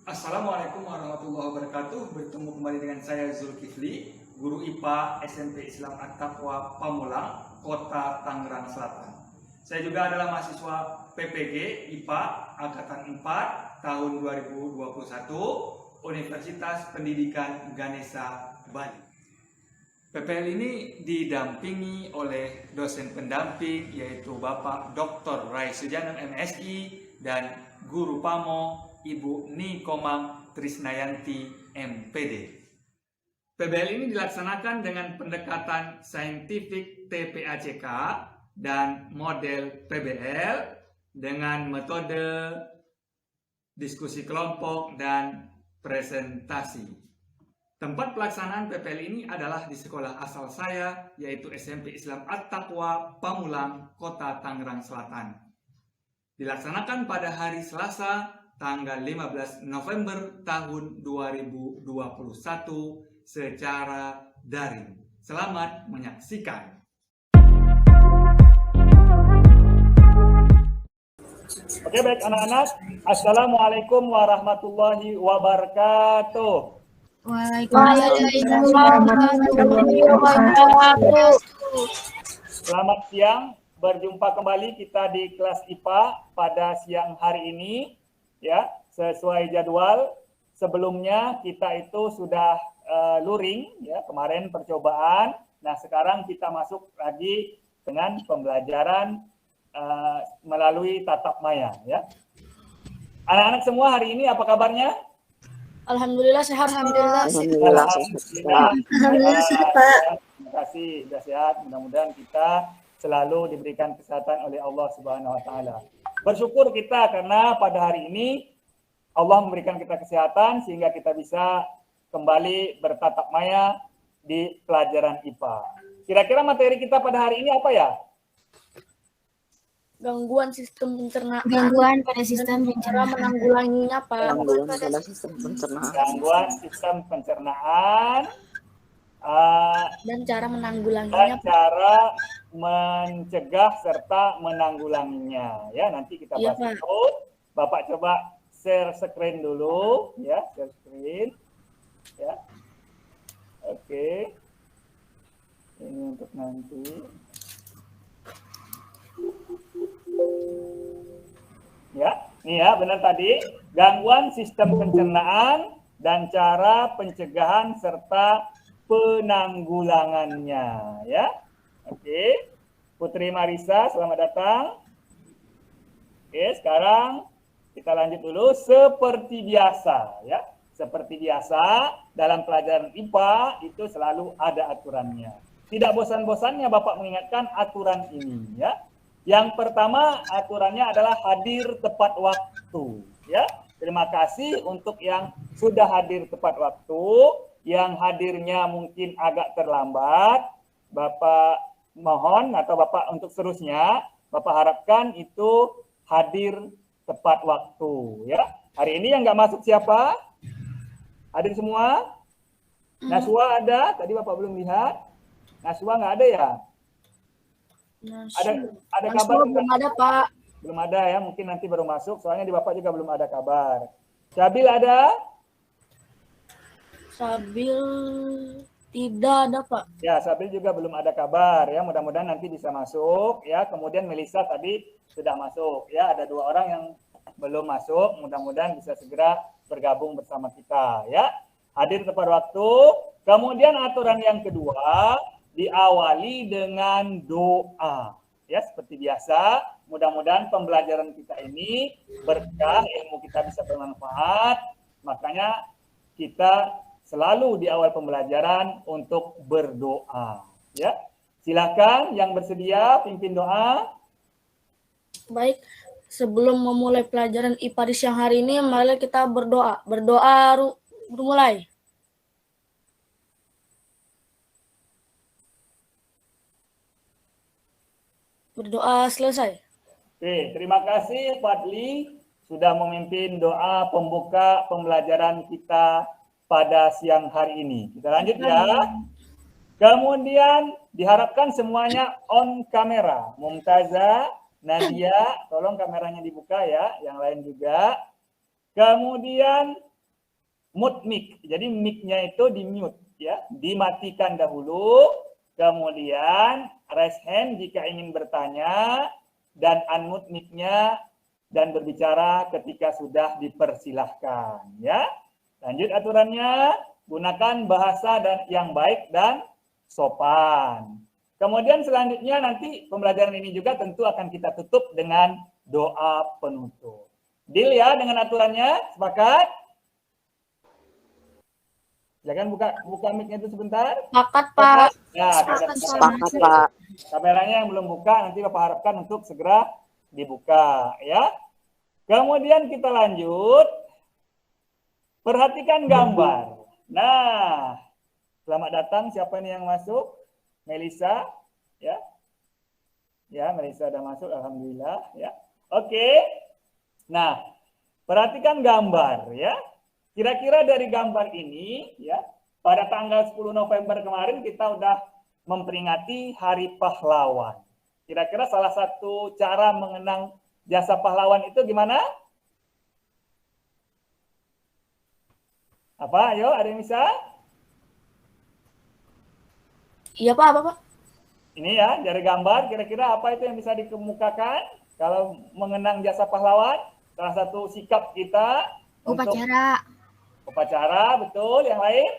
Assalamualaikum warahmatullahi wabarakatuh. Bertemu kembali dengan saya Zulkifli, guru IPA SMP Islam At-Taqwa Pamulang, Kota Tangerang Selatan. Saya juga adalah mahasiswa PPG IPA Angkatan 4 tahun 2021 Universitas Pendidikan Ganesha Bali. PPL ini didampingi oleh dosen pendamping yaitu Bapak Dr. Rai Sujanam MSI dan Guru Pamo Ibu Nikomang Trisnayanti MPD. PBL ini dilaksanakan dengan pendekatan saintifik TPACK dan model PBL dengan metode diskusi kelompok dan presentasi. Tempat pelaksanaan PPL ini adalah di sekolah asal saya, yaitu SMP Islam At-Taqwa Pamulang, Kota Tangerang Selatan. Dilaksanakan pada hari Selasa, tanggal 15 November tahun 2021 secara daring. Selamat menyaksikan. Oke, baik anak-anak. Assalamualaikum warahmatullahi wabarakatuh. Waalaikumsalam warahmatullahi wabarakatuh. Selamat siang. Berjumpa kembali kita di kelas IPA pada siang hari ini, ya, sesuai jadwal. Sebelumnya kita itu sudah luring, ya, kemarin percobaan. Nah, sekarang kita masuk lagi dengan pembelajaran melalui tatap maya, ya. Anak-anak semua hari ini apa kabarnya? Alhamdulillah sehat. Alhamdulillah sehat, Pak. Terima kasih, sudah sehat. Mudah-mudahan kita selalu diberikan kesehatan oleh Allah Subhanahu wa taala. Bersyukur kita karena pada hari ini Allah memberikan kita kesehatan sehingga kita bisa kembali bertatap maya di pelajaran IPA. Kira-kira materi kita pada hari ini apa ya? Gangguan sistem pencernaan. Gangguan pada sistem pencernaan. Menanggulanginya, Pak. Gangguan pada sistem pencernaan. Gangguan sistem pencernaan. Dan cara menanggulanginya. Dan cara mencegah serta menanggulanginya. Ya, nanti kita bahas itu. Bapak coba share screen dulu, ya, share screen. Ya. Oke. Ini untuk nanti. Ya, nih ya, benar tadi. Gangguan sistem pencernaan dan cara pencegahan serta penanggulangannya, ya. Oke. Putri Marisa, selamat datang. Oke, sekarang kita lanjut dulu seperti biasa, ya. Seperti biasa dalam pelajaran IPA itu selalu ada aturannya. Tidak bosan-bosannya Bapak mengingatkan aturan ini, ya. Yang pertama aturannya adalah hadir tepat waktu, ya. Terima kasih untuk yang sudah hadir tepat waktu, yang hadirnya mungkin agak terlambat, Bapak mohon atau Bapak untuk seterusnya, Bapak harapkan itu hadir tepat waktu, ya. Hari ini yang nggak masuk siapa? Hadir semua? Naswa ada? Tadi Bapak belum lihat. Naswa nggak ada ya? Ada kabar? Belum ada, Pak. Belum ada ya, mungkin nanti baru masuk. Soalnya di Bapak juga belum ada kabar. Syabil ada? Sabil tidak ada, Pak. Ya, Sabil juga belum ada kabar ya. Mudah-mudahan nanti bisa masuk ya. Kemudian Melisa tadi sudah masuk ya. Ada 2 orang yang belum masuk. Mudah-mudahan bisa segera bergabung bersama kita ya. Hadir tepat waktu. Kemudian aturan yang kedua, diawali dengan doa. Ya, seperti biasa, mudah-mudahan pembelajaran kita ini berkah, ilmu kita bisa bermanfaat. Makanya kita selalu di awal pembelajaran untuk berdoa. Ya, silakan yang bersedia pimpin doa. Baik, sebelum memulai pelajaran IPA di siang hari ini, mari kita berdoa. Berdoa mulai. Berdoa selesai. Oke, terima kasih Fadli sudah memimpin doa pembuka pembelajaran kita pada siang hari ini. Kita lanjut ya. Kemudian diharapkan semuanya on kamera. Mumtaza, Nadia, tolong kameranya dibuka ya, yang lain juga. Kemudian mute mic. Jadi mic-nya itu di mute ya, dimatikan dahulu, kemudian raise hand jika ingin bertanya dan unmute mic-nya dan berbicara ketika sudah dipersilahkan ya. Lanjut aturannya, gunakan bahasa yang baik dan sopan. Kemudian selanjutnya nanti pembelajaran ini juga tentu akan kita tutup dengan doa penutup. Deal ya dengan aturannya, sepakat? Jangan buka mic-nya itu sebentar. Sepakat, Pak. Ya, Sepakat, Pak. kameranya yang belum buka nanti Bapak harapkan untuk segera dibuka ya. Kemudian kita lanjut. Perhatikan gambar. Nah, selamat datang siapa nih yang masuk? Melisa ya. Ya, Melisa sudah masuk, alhamdulillah ya. Oke. Nah, perhatikan gambar ya. Kira-kira dari gambar ini ya, pada tanggal 10 November kemarin kita udah memperingati Hari Pahlawan. Kira-kira salah satu cara mengenang jasa pahlawan itu gimana? Apa? Ayo, ada yang bisa? Iya, Pak, apa, Pak? Ini ya, dari gambar kira-kira apa itu yang bisa dikemukakan kalau mengenang jasa pahlawan? Salah satu sikap kita Upacara. Upacara, betul. Yang lain?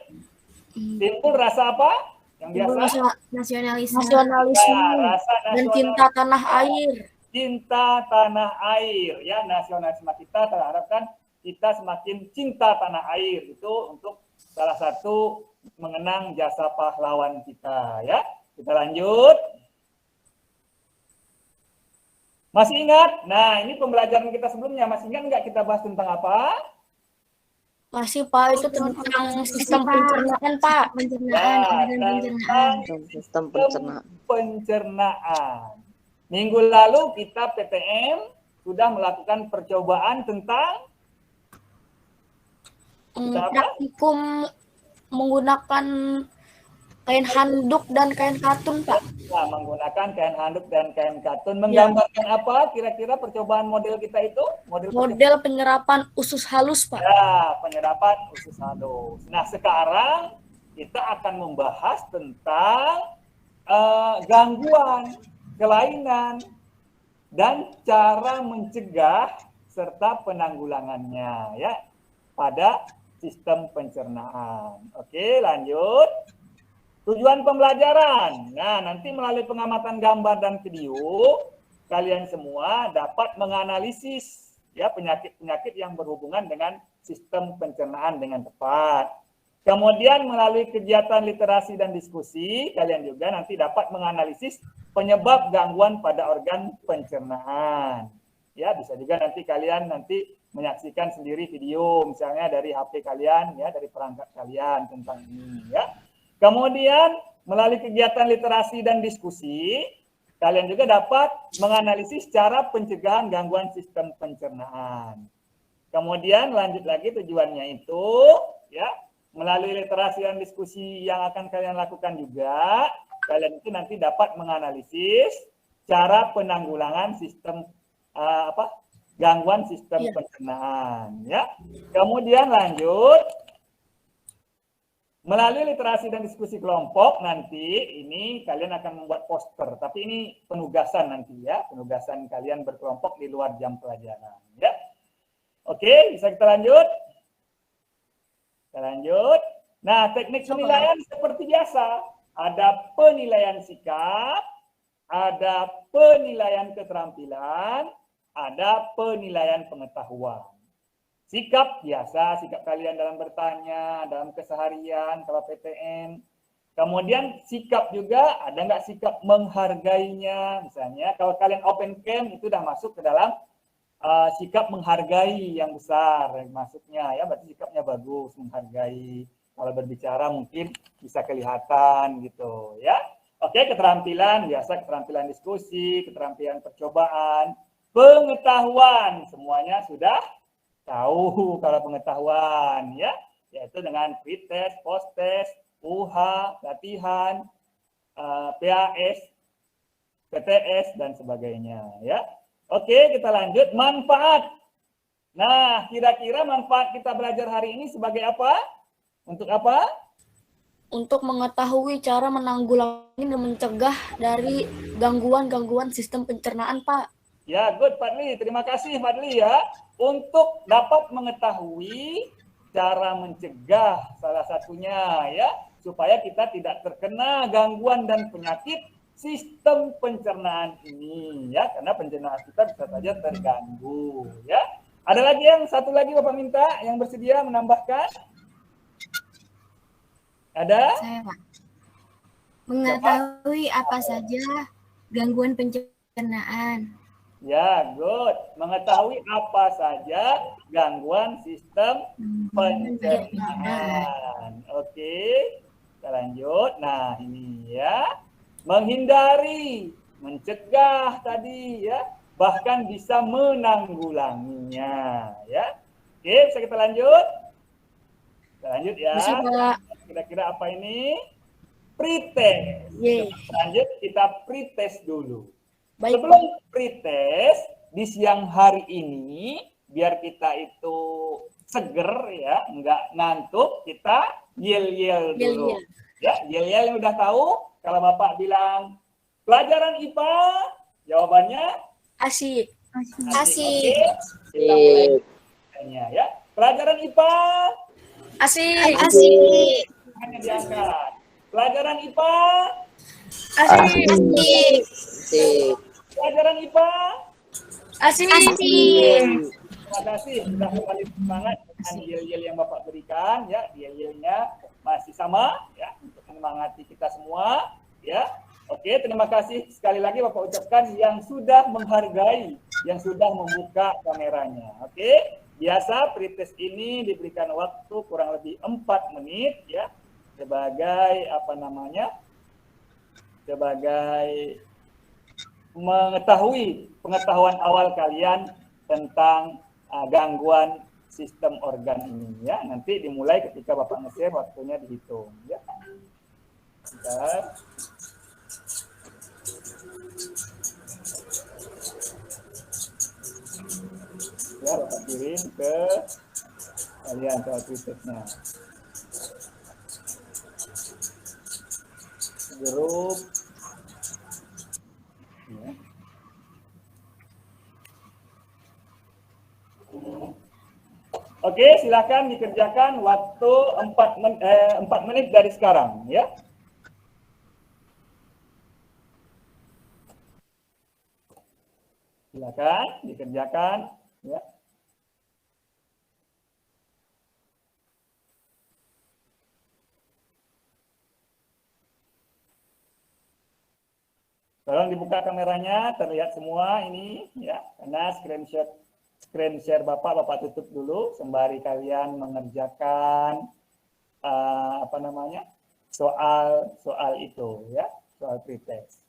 Timbul rasa apa? Yang biasa? Nasionalisme. Nasionalisme Rasa dan nasional. cinta tanah air. Cinta tanah air. Ya, nasionalisme kita terharapkan kita semakin cinta tanah air. Itu untuk salah satu mengenang jasa pahlawan kita. Ya, kita lanjut. Masih ingat? Nah, ini pembelajaran kita sebelumnya. Masih ingat nggak kita bahas tentang apa? Masih, Pak, itu tentang sistem pencernaan, Pak. Pencernaan. Tentang Sistem pencernaan. pencernaan. Minggu lalu kita PTM sudah melakukan percobaan tentang Praktikum menggunakan kain handuk dan kain katun, Pak. Nah, menggunakan kain handuk dan kain katun. Menggambarkan apa kira-kira percobaan model kita itu? Model penyerapan usus halus, Pak. Ya, penyerapan usus halus. Nah, sekarang kita akan membahas tentang gangguan, kelainan, dan cara mencegah serta penanggulangannya ya pada sistem pencernaan. Oke, lanjut. Tujuan pembelajaran. Nah, nanti melalui pengamatan gambar dan video, kalian semua dapat menganalisis ya penyakit-penyakit yang berhubungan dengan sistem pencernaan dengan tepat. Kemudian melalui kegiatan literasi dan diskusi, kalian juga nanti dapat menganalisis penyebab gangguan pada organ pencernaan. Ya, bisa juga nanti kalian menyaksikan sendiri video misalnya dari HP kalian ya, dari perangkat kalian tentang ini ya. Kemudian melalui kegiatan literasi dan diskusi, kalian juga dapat menganalisis cara pencegahan gangguan sistem pencernaan. Kemudian lanjut lagi tujuannya itu ya, melalui literasi dan diskusi yang akan kalian lakukan juga, kalian itu nanti dapat menganalisis cara penanggulangan sistem gangguan sistem pencernaan ya. Kemudian lanjut melalui literasi dan diskusi kelompok nanti ini kalian akan membuat poster, tapi ini penugasan nanti ya, penugasan kalian berkelompok di luar jam pelajaran ya. Oke, bisa kita lanjut? Kita lanjut. Nah, teknik penilaian seperti biasa, ada penilaian sikap, ada penilaian keterampilan, ada penilaian pengetahuan. Sikap biasa, sikap kalian dalam bertanya, dalam keseharian, kalau PTN. Kemudian sikap juga, ada nggak sikap menghargainya? Misalnya kalau kalian open camp itu udah masuk ke dalam sikap menghargai yang besar masuknya ya, berarti sikapnya bagus, menghargai. Kalau berbicara mungkin bisa kelihatan gitu ya. Oke, keterampilan biasa, keterampilan diskusi, keterampilan percobaan, pengetahuan semuanya sudah tahu kalau pengetahuan ya, yaitu dengan pretest, posttest, UH, latihan, PAS, PTS dan sebagainya ya. Oke, kita lanjut manfaat. Nah, kira-kira manfaat kita belajar hari ini sebagai apa? Untuk apa? Untuk mengetahui cara menanggulangi dan mencegah dari gangguan-gangguan sistem pencernaan, Pak. Ya, good Fadli. Terima kasih Fadli ya. Untuk dapat mengetahui cara mencegah salah satunya ya, supaya kita tidak terkena gangguan dan penyakit sistem pencernaan ini ya, karena pencernaan kita bisa saja terganggu ya. Ada lagi yang satu lagi Bapak minta yang bersedia menambahkan? Ada? Saya, Pak. Mengetahui apa saja gangguan pencernaan. Ya, good. Mengetahui apa saja gangguan sistem pencernaan. Oke, kita lanjut. Nah, ini ya. Menghindari, mencegah tadi ya, bahkan bisa menanggulanginya ya. Oke, bisa kita lanjut? Kita lanjut ya. Bisa, Pak. Kira-kira apa ini? Pretest. Yeay. Lanjut kita pretest dulu. Baik, Sebelum pretest di siang hari ini, biar kita itu seger ya, nggak ngantuk, kita yel-yel dulu. Yel-yel. Ya, yel-yel yang udah tahu, kalau Bapak bilang pelajaran IPA, jawabannya Asik. Asik. Oke, kita mulai ya. Pelajaran IPA Asik. Asik. hanya diangkat. Pelajaran IPA, Asik. Asik. pelajaran IPA. Asik. Terima kasih sudah kembali semangat dengan yel-yel yang Bapak berikan ya. Yel-yelnya masih sama ya untuk menyemangati kita semua ya. Oke, terima kasih sekali lagi Bapak ucapkan yang sudah menghargai, yang sudah membuka kameranya. Oke, biasa pretest ini diberikan waktu kurang lebih 4 menit ya sebagai apa namanya? Sebagai mengetahui pengetahuan awal kalian tentang gangguan sistem organ ini ya. Nanti dimulai ketika Bapak nge-share, waktunya dihitung ya. Bentar. Ya, Bapak kirim ke kalian soal pretestnya. Grup ya. Oke, silakan dikerjakan waktu 4 menit dari sekarang ya. Silakan dikerjakan ya. Tolong dibuka kameranya, terlihat semua ini ya, karena screen share Bapak tutup dulu sembari kalian mengerjakan apa namanya? soal itu ya, soal pretest.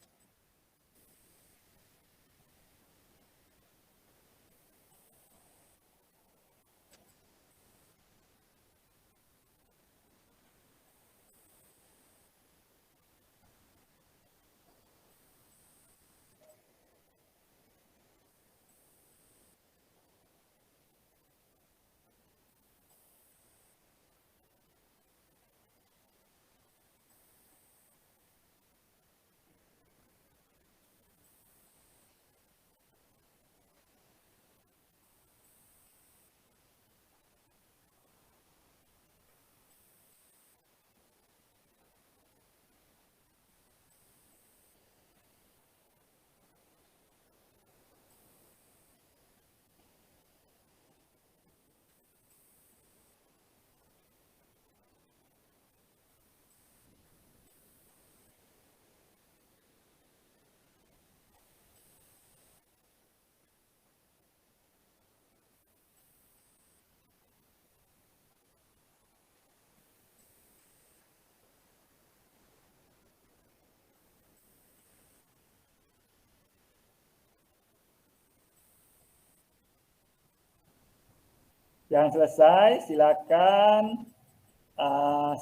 Yang selesai silakan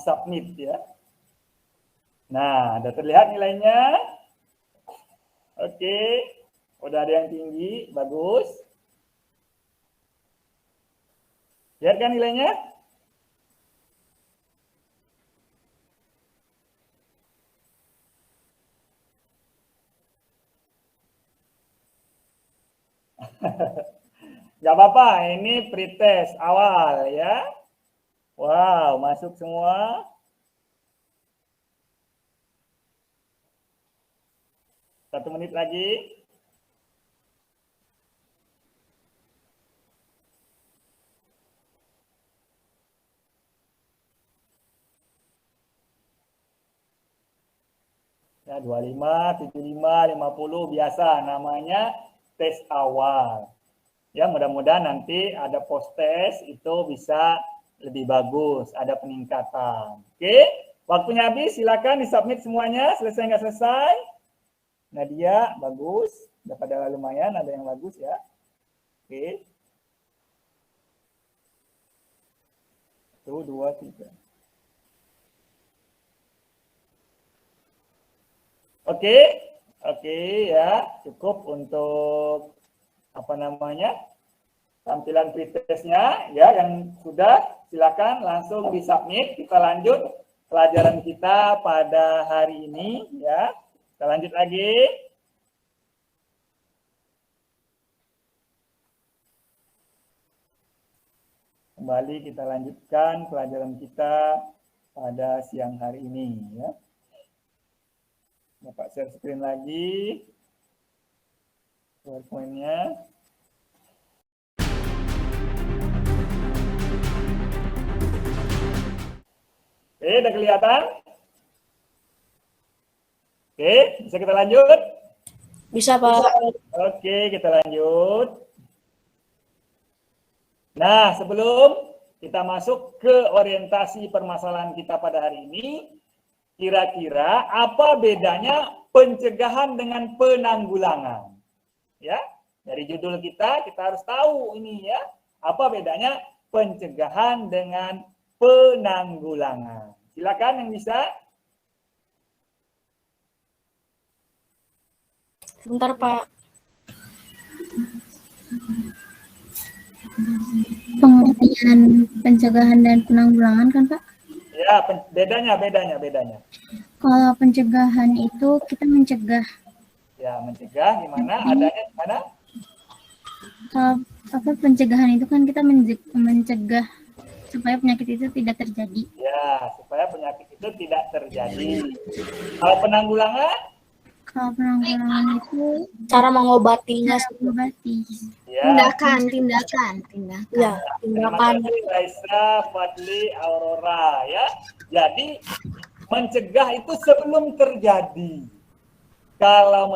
submit ya. Nah, sudah terlihat nilainya? Oke, udah ada yang tinggi, bagus. Lihat kan nilainya? Gak apa-apa, ini pretest awal ya. Wow, masuk semua. Satu menit lagi. Ya, 25, 75, 50 biasa namanya tes awal. Ya, mudah-mudahan nanti ada post test itu bisa lebih bagus, ada peningkatan. Oke, waktunya habis, silakan disubmit semuanya, selesai nggak selesai. Nadia, bagus, udah pada lumayan, ada yang bagus ya. Oke. 1, 2, 3. Oke, oke ya, cukup untuk apa namanya tampilan pretestnya ya. Yang sudah silakan langsung disubmit. Kita lanjut pelajaran kita pada hari ini ya. Kita lanjut lagi. Kembali kita lanjutkan pelajaran kita pada siang hari ini ya. Bapak share screen lagi PowerPoint-nya. Oke, udah kelihatan? Oke, bisa kita lanjut? Bisa, Pak. Oke, kita lanjut. Nah, sebelum kita masuk ke orientasi permasalahan kita pada hari ini, kira-kira apa bedanya pencegahan dengan penanggulangan? Ya, dari judul kita harus tahu ini ya, apa bedanya pencegahan dengan penanggulangan. Silakan yang bisa. Sebentar, Pak. Pengertian pencegahan dan penanggulangan kan, Pak? Ya, bedanya. Kalau pencegahan itu kita mencegah. Ya, mencegah gimana? Adanya gimana? Kalau pencegahan itu kan kita mencegah supaya penyakit itu tidak terjadi. Ya, supaya penyakit itu tidak terjadi. Kalau penanggulangan? Kalau penanggulangan itu Cara mengobatinya. mengobati. Ya. Tindakan. Ya, tindakan. Terima kasih Raisa, Fadli, Aurora ya. Jadi mencegah itu sebelum terjadi. Kalau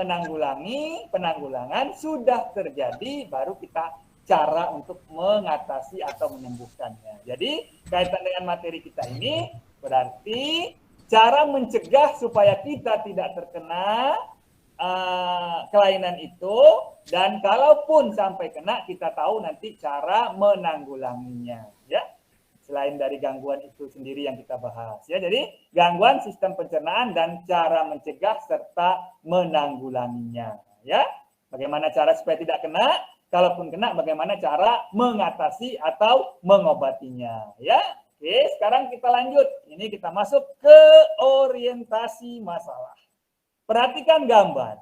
penanggulangan sudah terjadi, baru kita cara untuk mengatasi atau menyembuhkannya. Jadi kaitan dengan materi kita ini berarti cara mencegah supaya kita tidak terkena kelainan itu, dan kalaupun sampai kena kita tahu nanti cara menanggulanginya ya. Selain dari gangguan itu sendiri yang kita bahas ya. Jadi gangguan sistem pencernaan dan cara mencegah serta menanggulanginya ya. Bagaimana cara supaya tidak kena, kalaupun kena bagaimana cara mengatasi atau mengobatinya ya. Oke, sekarang kita lanjut. Ini kita masuk ke orientasi masalah. Perhatikan gambar.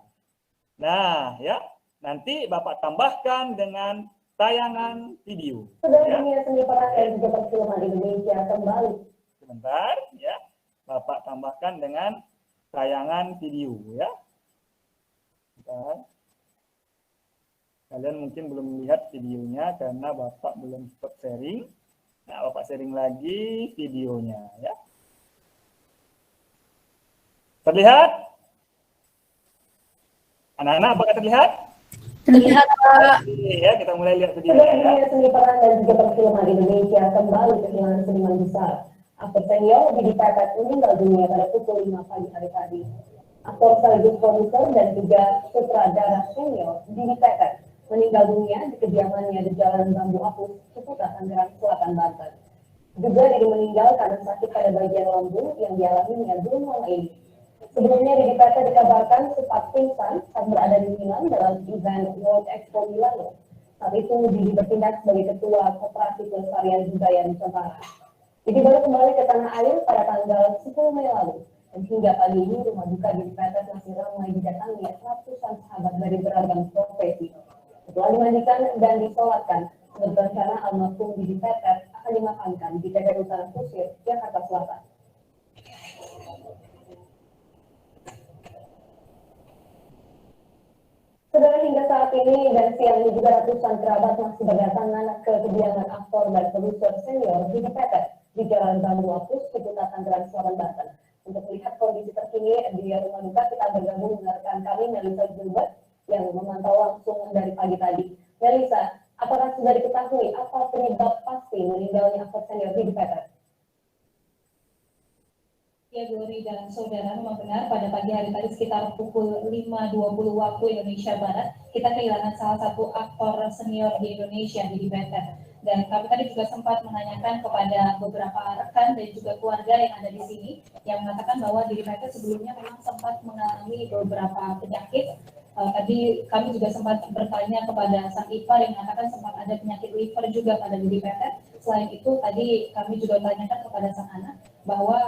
Nah, ya. Nanti Bapak tambahkan dengan tayangan video. Sudah Ya. dunia seni peran dan juga perfilman Indonesia kembali. Sebentar, ya. Bapak tambahkan dengan tayangan video, ya. Sebentar. Kalian mungkin belum melihat videonya karena Bapak belum stop sharing. Nah, Bapak sharing lagi videonya, ya. Terlihat? Anak-anak, apakah terlihat? Terlihat, Pak. Oke, ya, kita mulai lihat Sudah videonya, ya. dunia seni peran dan juga perfilman Indonesia kembali kehilangan seniman besar. Aktor senior Didi Petet meninggal dunia pada pukul 5 pagi hari tadi. Aktor sekaligus produser dan juga sutradara senior Didi Petet meninggal dunia di kediamannya di Jalan Bambu Apus, Ciputat, Tangerang Selatan, Banten. Juga Didi meninggal karena sakit pada bagian lambung yang dialaminya belum lama ini. Sebelumnya Didi Petet dikabarkan sempat pingsan saat berada di Milan dalam event World Expo Milano. Saat itu Didi bertindak sebagai Ketua Koperasi Pelestarian Budaya Nusantara. Didi baru kembali ke tanah air pada tanggal 10 Mei lalu. Dan hingga pagi ini rumah duka Didi Petet masih ramai didatangi ratusan sahabat dari beragam profesi. Setelah dimandikan dan disolatkan, berencana almarhum Didi Petet akan dimakamkan di TPU Tanah Kusir, Jakarta Selatan. Saudara, hingga saat ini dan siang ini juga ratusan kerabat masih berdatangan ke kediaman aktor dan produser senior Didi Petet di Jalan Bambu Apus, Ciputat, Tangerang Selatan, Banten. Untuk melihat kondisi terkini di rumah duka, kita bergabung dengan rekan kami Melisa Gilbert yang memantau langsung dari pagi tadi. Melisa, apakah sudah diketahui apa penyebab pasti meninggalnya aktor senior Didi Petet? Ya, Glory dan saudara, memang benar pada pagi hari tadi sekitar pukul 5.20 waktu Indonesia Barat, kita kehilangan salah satu aktor senior di Indonesia, Didi Petet. Dan kami tadi juga sempat menanyakan kepada beberapa rekan dan juga keluarga yang ada di sini, yang mengatakan bahwa Didi Petet sebelumnya memang sempat mengalami beberapa penyakit. Tadi kami juga sempat bertanya kepada sang ipar yang mengatakan sempat ada penyakit liver juga pada Didi Petet. Selain itu, tadi kami juga tanyakan kepada sang anak bahwa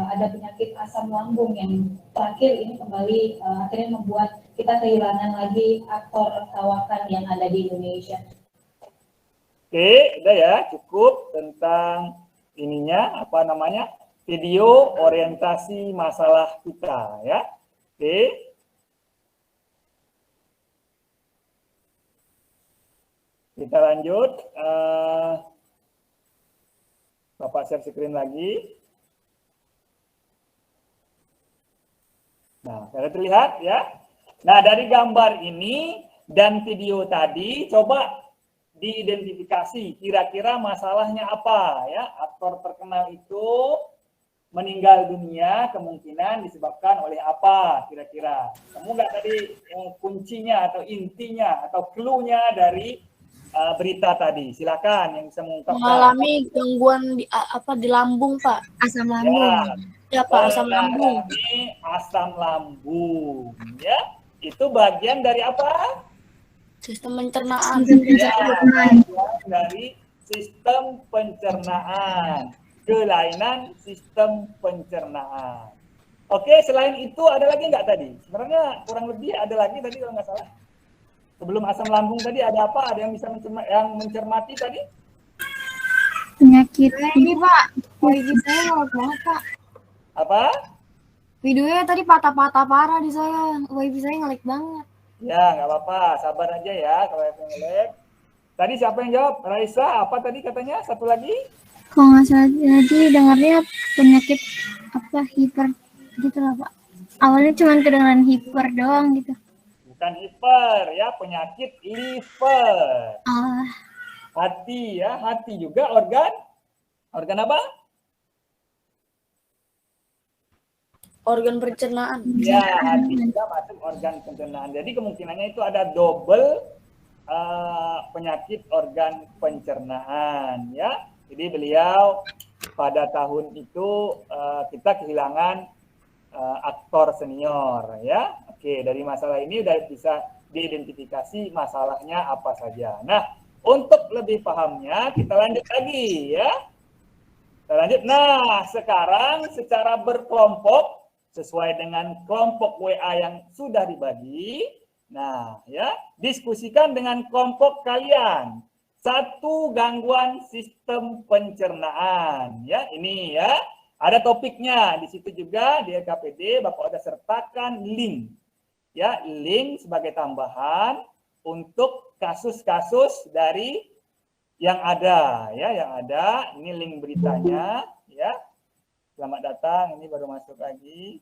ada penyakit asam lambung yang terakhir ini kembali akhirnya membuat kita kehilangan lagi aktor tawakan yang ada di Indonesia. Oke, udah ya, cukup tentang ininya, apa namanya, video orientasi masalah kita ya. Oke. Kita lanjut. Bapak share screen lagi. Nah, sudah terlihat ya. Nah, dari gambar ini dan video tadi, coba diidentifikasi kira-kira masalahnya apa ya. Aktor terkenal itu meninggal dunia kemungkinan disebabkan oleh apa kira-kira. Kamu nggak tadi kuncinya atau intinya atau clue-nya dari berita tadi? Silakan yang bisa mengungkapkan. Mengalami gangguan di lambung, Pak. Asam lambung. Ya, Pak, asam lambung. Asam lambung, ya. Itu bagian dari apa? Sistem pencernaan. Ya, dari sistem pencernaan. Kelainan sistem pencernaan. Oke, selain itu ada lagi nggak tadi? Sebenarnya kurang lebih ada lagi tadi kalau nggak salah. Sebelum asam lambung tadi ada apa? Ada yang bisa mencermati tadi? Penyakit. Ini Pak, wifi saya ngelek banget Pak. Apa? Videonya tadi patah-patah parah di saya, wifi saya ngelek banget. Ya, nggak apa-apa. Sabar aja ya kalau yang ngelek. Tadi siapa yang jawab? Raisa, apa tadi katanya? Satu lagi? Kalau nggak salah tadi dengarnya penyakit apa hiper gitu lah Pak. Awalnya cuma kedengaran hiper doang gitu. Bukan hiper ya, penyakit liver. Hati ya, hati juga organ apa? Organ pencernaan. Ya, hati juga masuk organ pencernaan. Jadi kemungkinannya itu ada double penyakit organ pencernaan ya. Jadi beliau pada tahun itu kita kehilangan aktor senior ya. Oke, dari masalah ini udah bisa diidentifikasi masalahnya apa saja. Nah, untuk lebih pahamnya kita lanjut lagi ya. Kita lanjut. Nah, sekarang secara berkelompok sesuai dengan kelompok WA yang sudah dibagi. Nah, ya, diskusikan dengan kelompok kalian. Satu, gangguan sistem pencernaan. Ya, ini ya. Ada topiknya. Di situ juga di LKPD Bapak sudah sertakan link. Ya, link sebagai tambahan untuk kasus-kasus dari yang ada ya, yang ada. Ini link beritanya ya. Selamat datang, ini baru masuk lagi.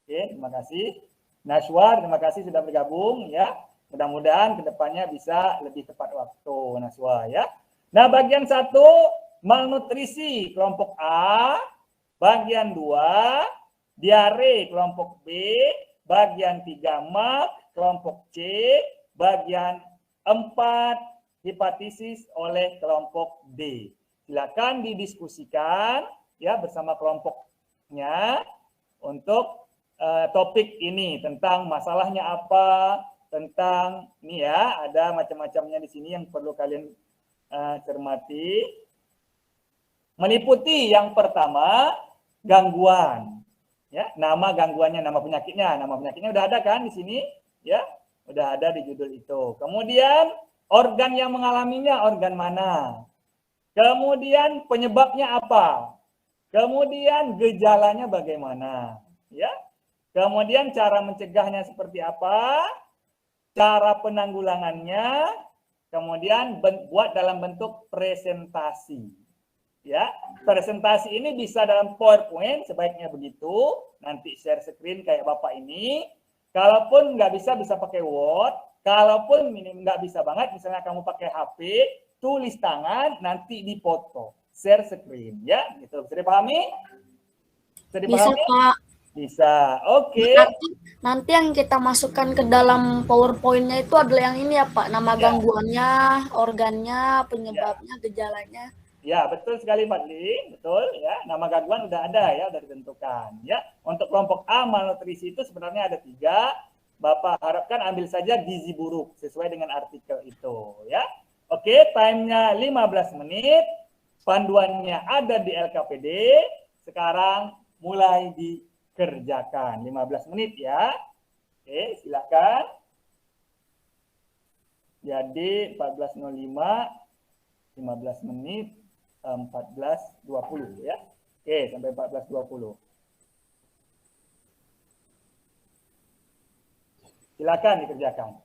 Oke, terima kasih. Naswar, terima kasih sudah bergabung ya. Mudah-mudahan kedepannya bisa lebih tepat waktu, Naswa ya. Nah, bagian 1 malnutrisi kelompok A, bagian 2 diare kelompok B, bagian 3 MAK kelompok C, bagian 4 hepatitis oleh kelompok D. Silakan didiskusikan ya bersama kelompoknya untuk topik ini tentang masalahnya apa, tentang ini ya, ada macam-macamnya di sini yang perlu kalian cermati. Meliputi yang pertama gangguan. Ya, nama gangguannya, nama penyakitnya udah ada kan di sini? Ya, udah ada di judul itu. Kemudian organ yang mengalaminya organ mana? Kemudian penyebabnya apa? Kemudian gejalanya bagaimana? Ya. Kemudian cara mencegahnya seperti apa? Cara penanggulangannya, kemudian buat dalam bentuk presentasi. Ya, presentasi ini bisa dalam PowerPoint, sebaiknya begitu. Nanti share screen kayak Bapak ini. Kalaupun nggak bisa pakai Word. Kalaupun nggak bisa banget, misalnya kamu pakai HP, tulis tangan, nanti dipoto. Share screen, ya, gitu. Bisa dipahami? Bisa Bisa, dipahami? Pak. Bisa, oke. Nanti yang kita masukkan ke dalam PowerPoint-nya itu adalah yang ini ya, Pak. Nama gangguannya, organnya, penyebabnya, gejalanya. Ya, betul sekali Fadli, betul ya. Nama gangguan udah ada ya, udah ditentukan ya. Untuk kelompok A malnutrisi itu sebenarnya ada 3. Bapak harapkan ambil saja gizi buruk sesuai dengan artikel itu ya. Oke, time-nya 15 menit. Panduannya ada di LKPD. Sekarang mulai dikerjakan 15 menit ya. Oke, silakan. Jadi 14.05 15 menit 14.20 ya. Oke, sampai 14.20. Silakan dikerjakan.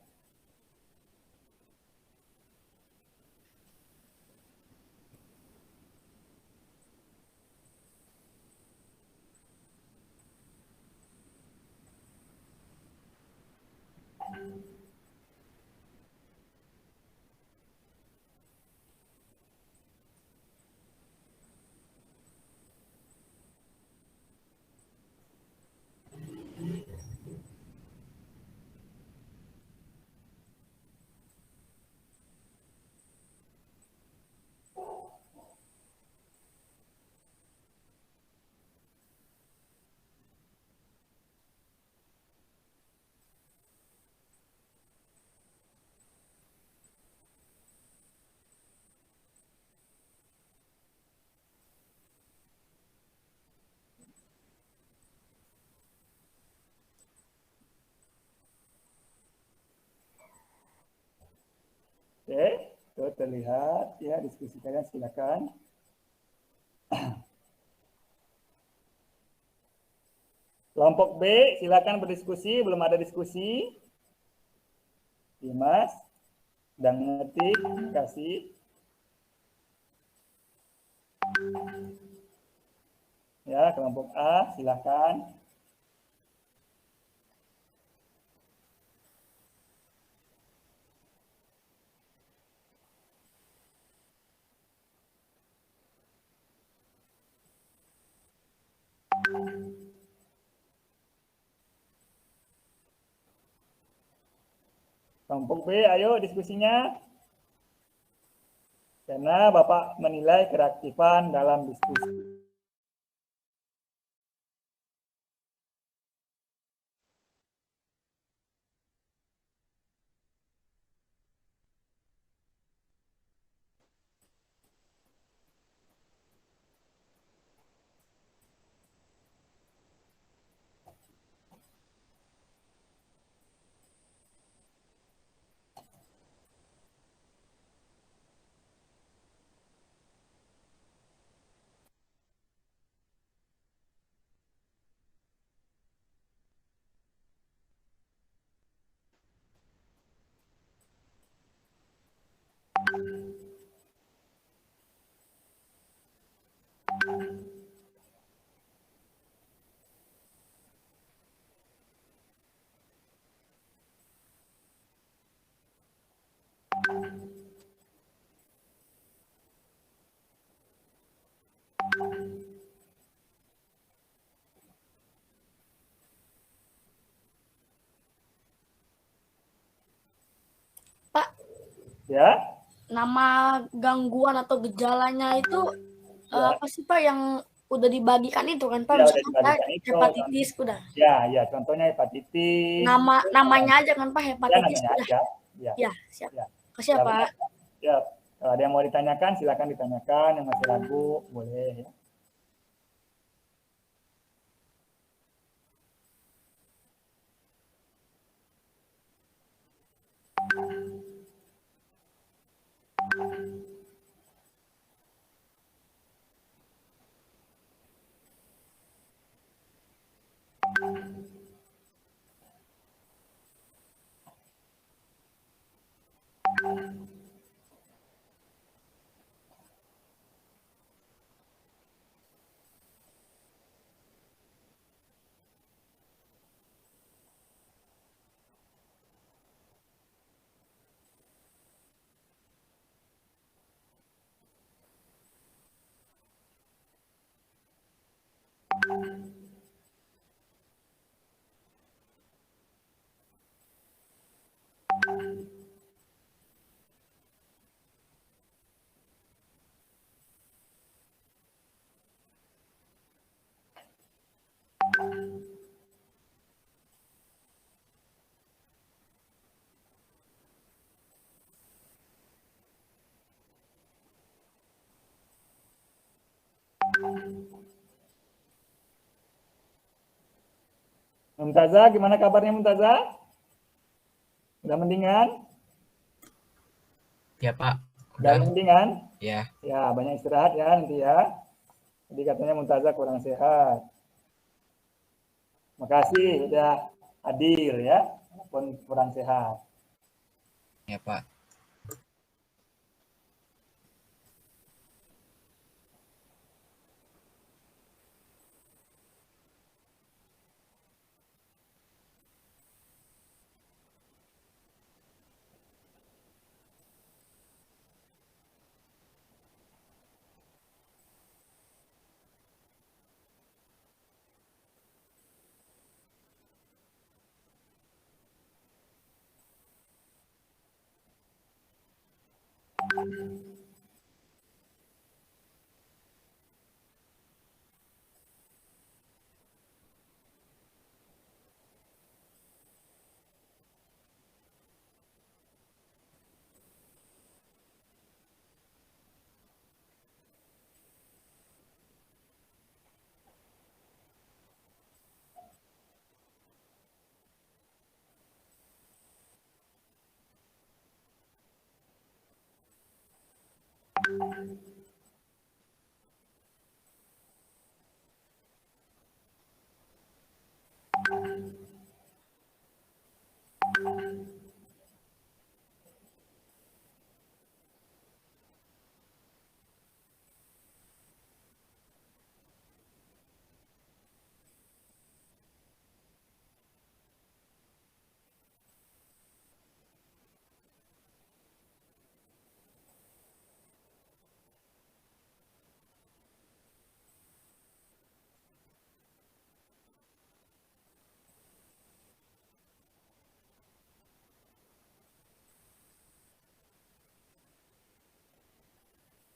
Oke, itu terlihat ya, diskusi kalian silakan. Kelompok B silakan berdiskusi, belum ada diskusi. Dimas dan Ngetik, kasih. Ya, kelompok A silakan. Kelompok B, ayo diskusinya. Karena Bapak menilai kereaktifan dalam diskusi. Pak, Ya, nama gangguan atau gejalanya itu Ya. apa sih Pak yang udah dibagikan itu kan Pak, Ya, udah misalkan Pak dibagikan itu. hepatitis udah. Ya, contohnya hepatitis. Namanya aja kan Pak, Ya, hepatitis namanya udah. aja. Ya, Ya, siap. ya. Kasih ya Ya, Pak. ya. Kalau ada yang mau ditanyakan, silakan ditanyakan. Yang masih ragu, boleh. Ya. Mumtazah, gimana kabarnya Mumtazah? Udah mendingan? Ya Pak, Udah udah. mendingan? Ya. Ya, banyak istirahat ya nanti ya. Jadi katanya Mumtazah kurang sehat. Makasih udah hadir ya, walaupun kurang sehat. Ya Pak.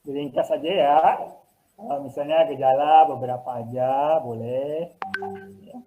Diringkas saja ya. Kalau misalnya gejala beberapa aja boleh. Ya.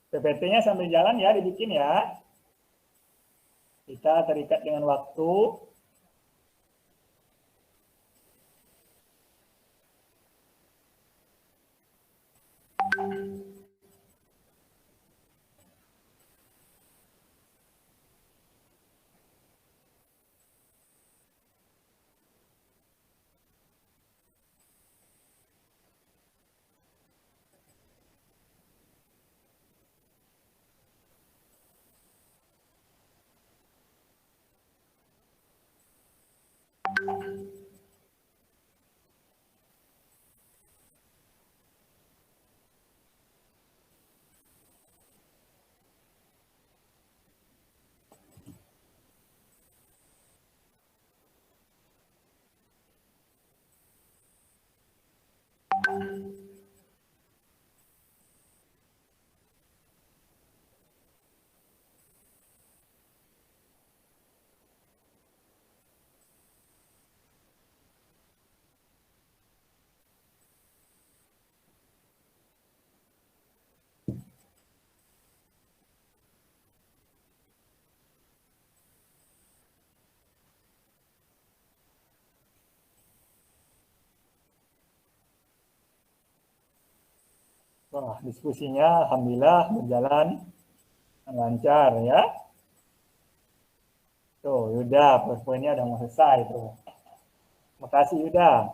PPT-nya sambil jalan ya, dibikin ya. Kita terikat dengan waktu. Wah, diskusinya alhamdulillah berjalan lancar ya. Tuh, Yuda, poin-poinnya udah mau selesai tuh. Makasih Yuda.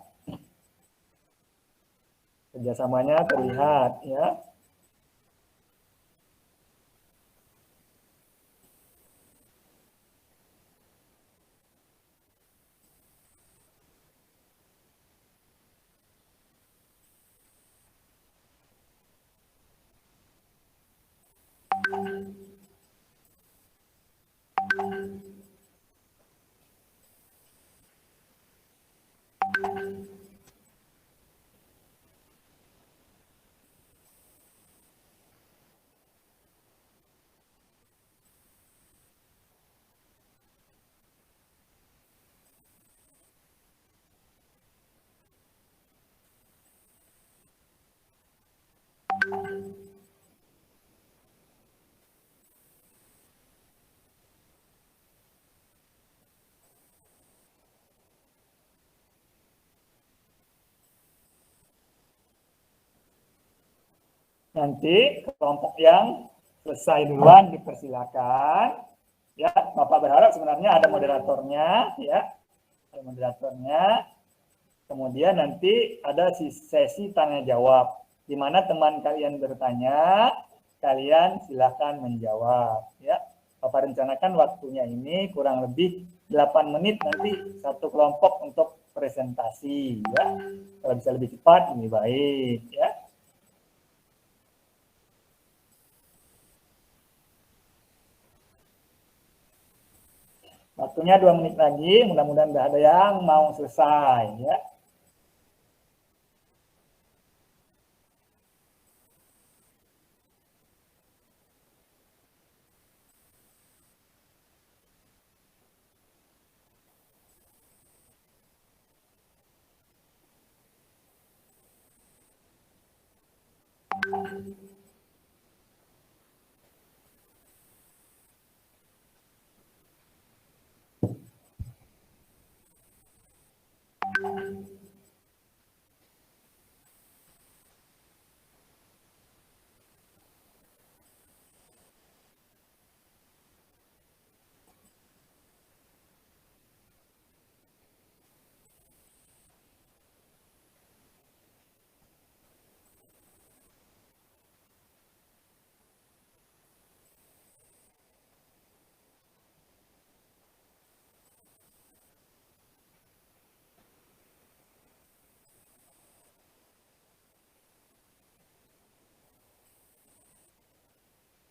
Kerjasamanya terlihat ya. Nanti kelompok yang selesai duluan dipersilakan. Ya, Bapak berharap sebenarnya ada moderatornya, ya, ada moderatornya. Kemudian nanti ada sesi tanya jawab, di mana teman kalian bertanya, kalian silakan menjawab. Ya, Bapak rencanakan waktunya ini kurang lebih 8 menit nanti satu kelompok untuk presentasi. Ya, kalau bisa lebih cepat lebih baik. Ya. Waktunya 2 menit lagi, mudah-mudahan tidak ada yang mau selesai. Ya.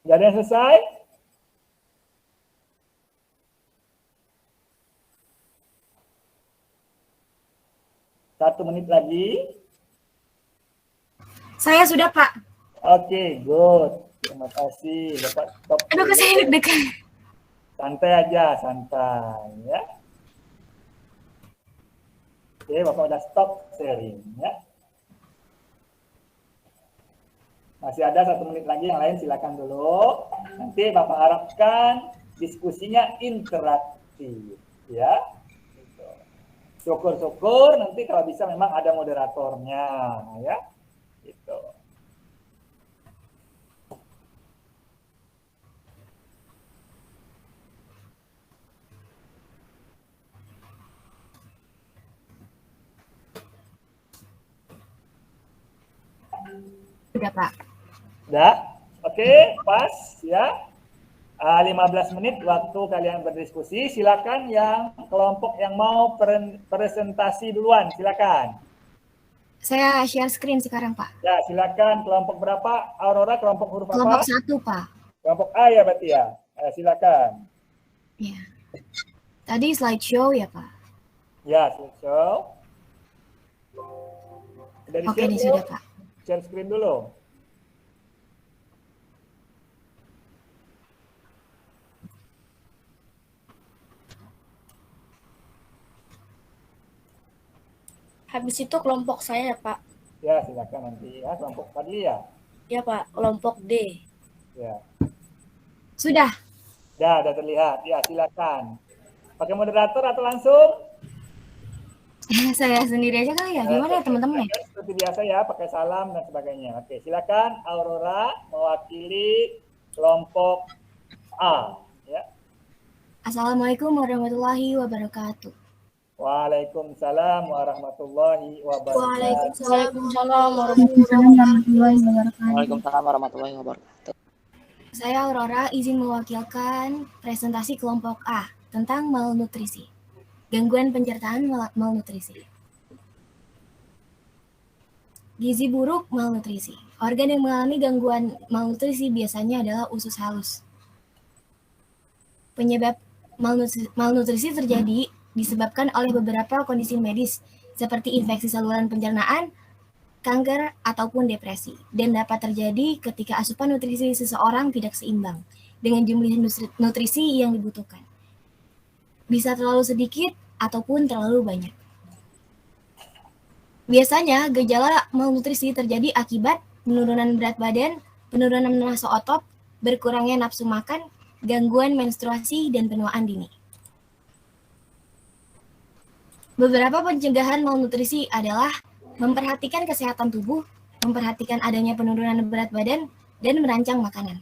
Tidak ada yang selesai? Satu menit lagi. Saya sudah, Pak. Oke, good. Terima kasih. Dapat stop. Aduh, kok saya deg-degan. Santai aja, santai. Ya. Oke, Bapak udah stop sharing ya. Masih ada 1 menit lagi, yang lain silakan dulu. Nanti Bapak harapkan diskusinya interaktif ya. Gitu. Syukur-syukur nanti kalau bisa memang ada moderatornya ya. Gitu. Sudah, Pak. Udah? Oke, pas ya. 15 menit waktu kalian berdiskusi. Silakan yang kelompok yang mau presentasi duluan, silakan. Saya share screen sekarang, Pak. Ya, silakan kelompok berapa? Aurora kelompok huruf apa? Kelompok 1, Pak. Kelompok A ya berarti ya. Silakan. Ya. Tadi slideshow ya, Pak. Ya, slideshow. Oke, ini sudah, Pak. Share screen dulu. Habis itu kelompok saya, Pak. Ya, silakan nanti ya. Kelompok Fadli ya. Ya, Pak. Kelompok D. Ya. Sudah. Ya, sudah terlihat. Ya, silakan. Pakai moderator atau langsung? Saya sendiri aja kali ya. Gimana ya, teman-teman ya? Seperti biasa ya, pakai salam dan sebagainya. Oke, silakan Aurora mewakili kelompok A. Ya. Assalamualaikum warahmatullahi wabarakatuh. Waalaikumsalam warahmatullahi wabarakatuh. Waalaikumsalam warahmatullahi wabarakatuh. Waalaikumsalam warahmatullahi wabarakatuh. Saya Aurora izin mewakilkan presentasi kelompok A tentang malnutrisi. Gangguan pencernaan malnutrisi. Gizi buruk malnutrisi. Organ yang mengalami gangguan malnutrisi biasanya adalah usus halus. Penyebab malnutrisi terjadi disebabkan oleh beberapa kondisi medis seperti infeksi saluran pencernaan, kanker, ataupun depresi, dan dapat terjadi ketika asupan nutrisi seseorang tidak seimbang dengan jumlah nutrisi yang dibutuhkan. Bisa terlalu sedikit ataupun terlalu banyak. Biasanya gejala malnutrisi terjadi akibat penurunan berat badan, penurunan massa otot, berkurangnya nafsu makan, gangguan menstruasi, dan penuaan dini. Beberapa pencegahan malnutrisi adalah memperhatikan kesehatan tubuh, memperhatikan adanya penurunan berat badan, dan merancang makanan.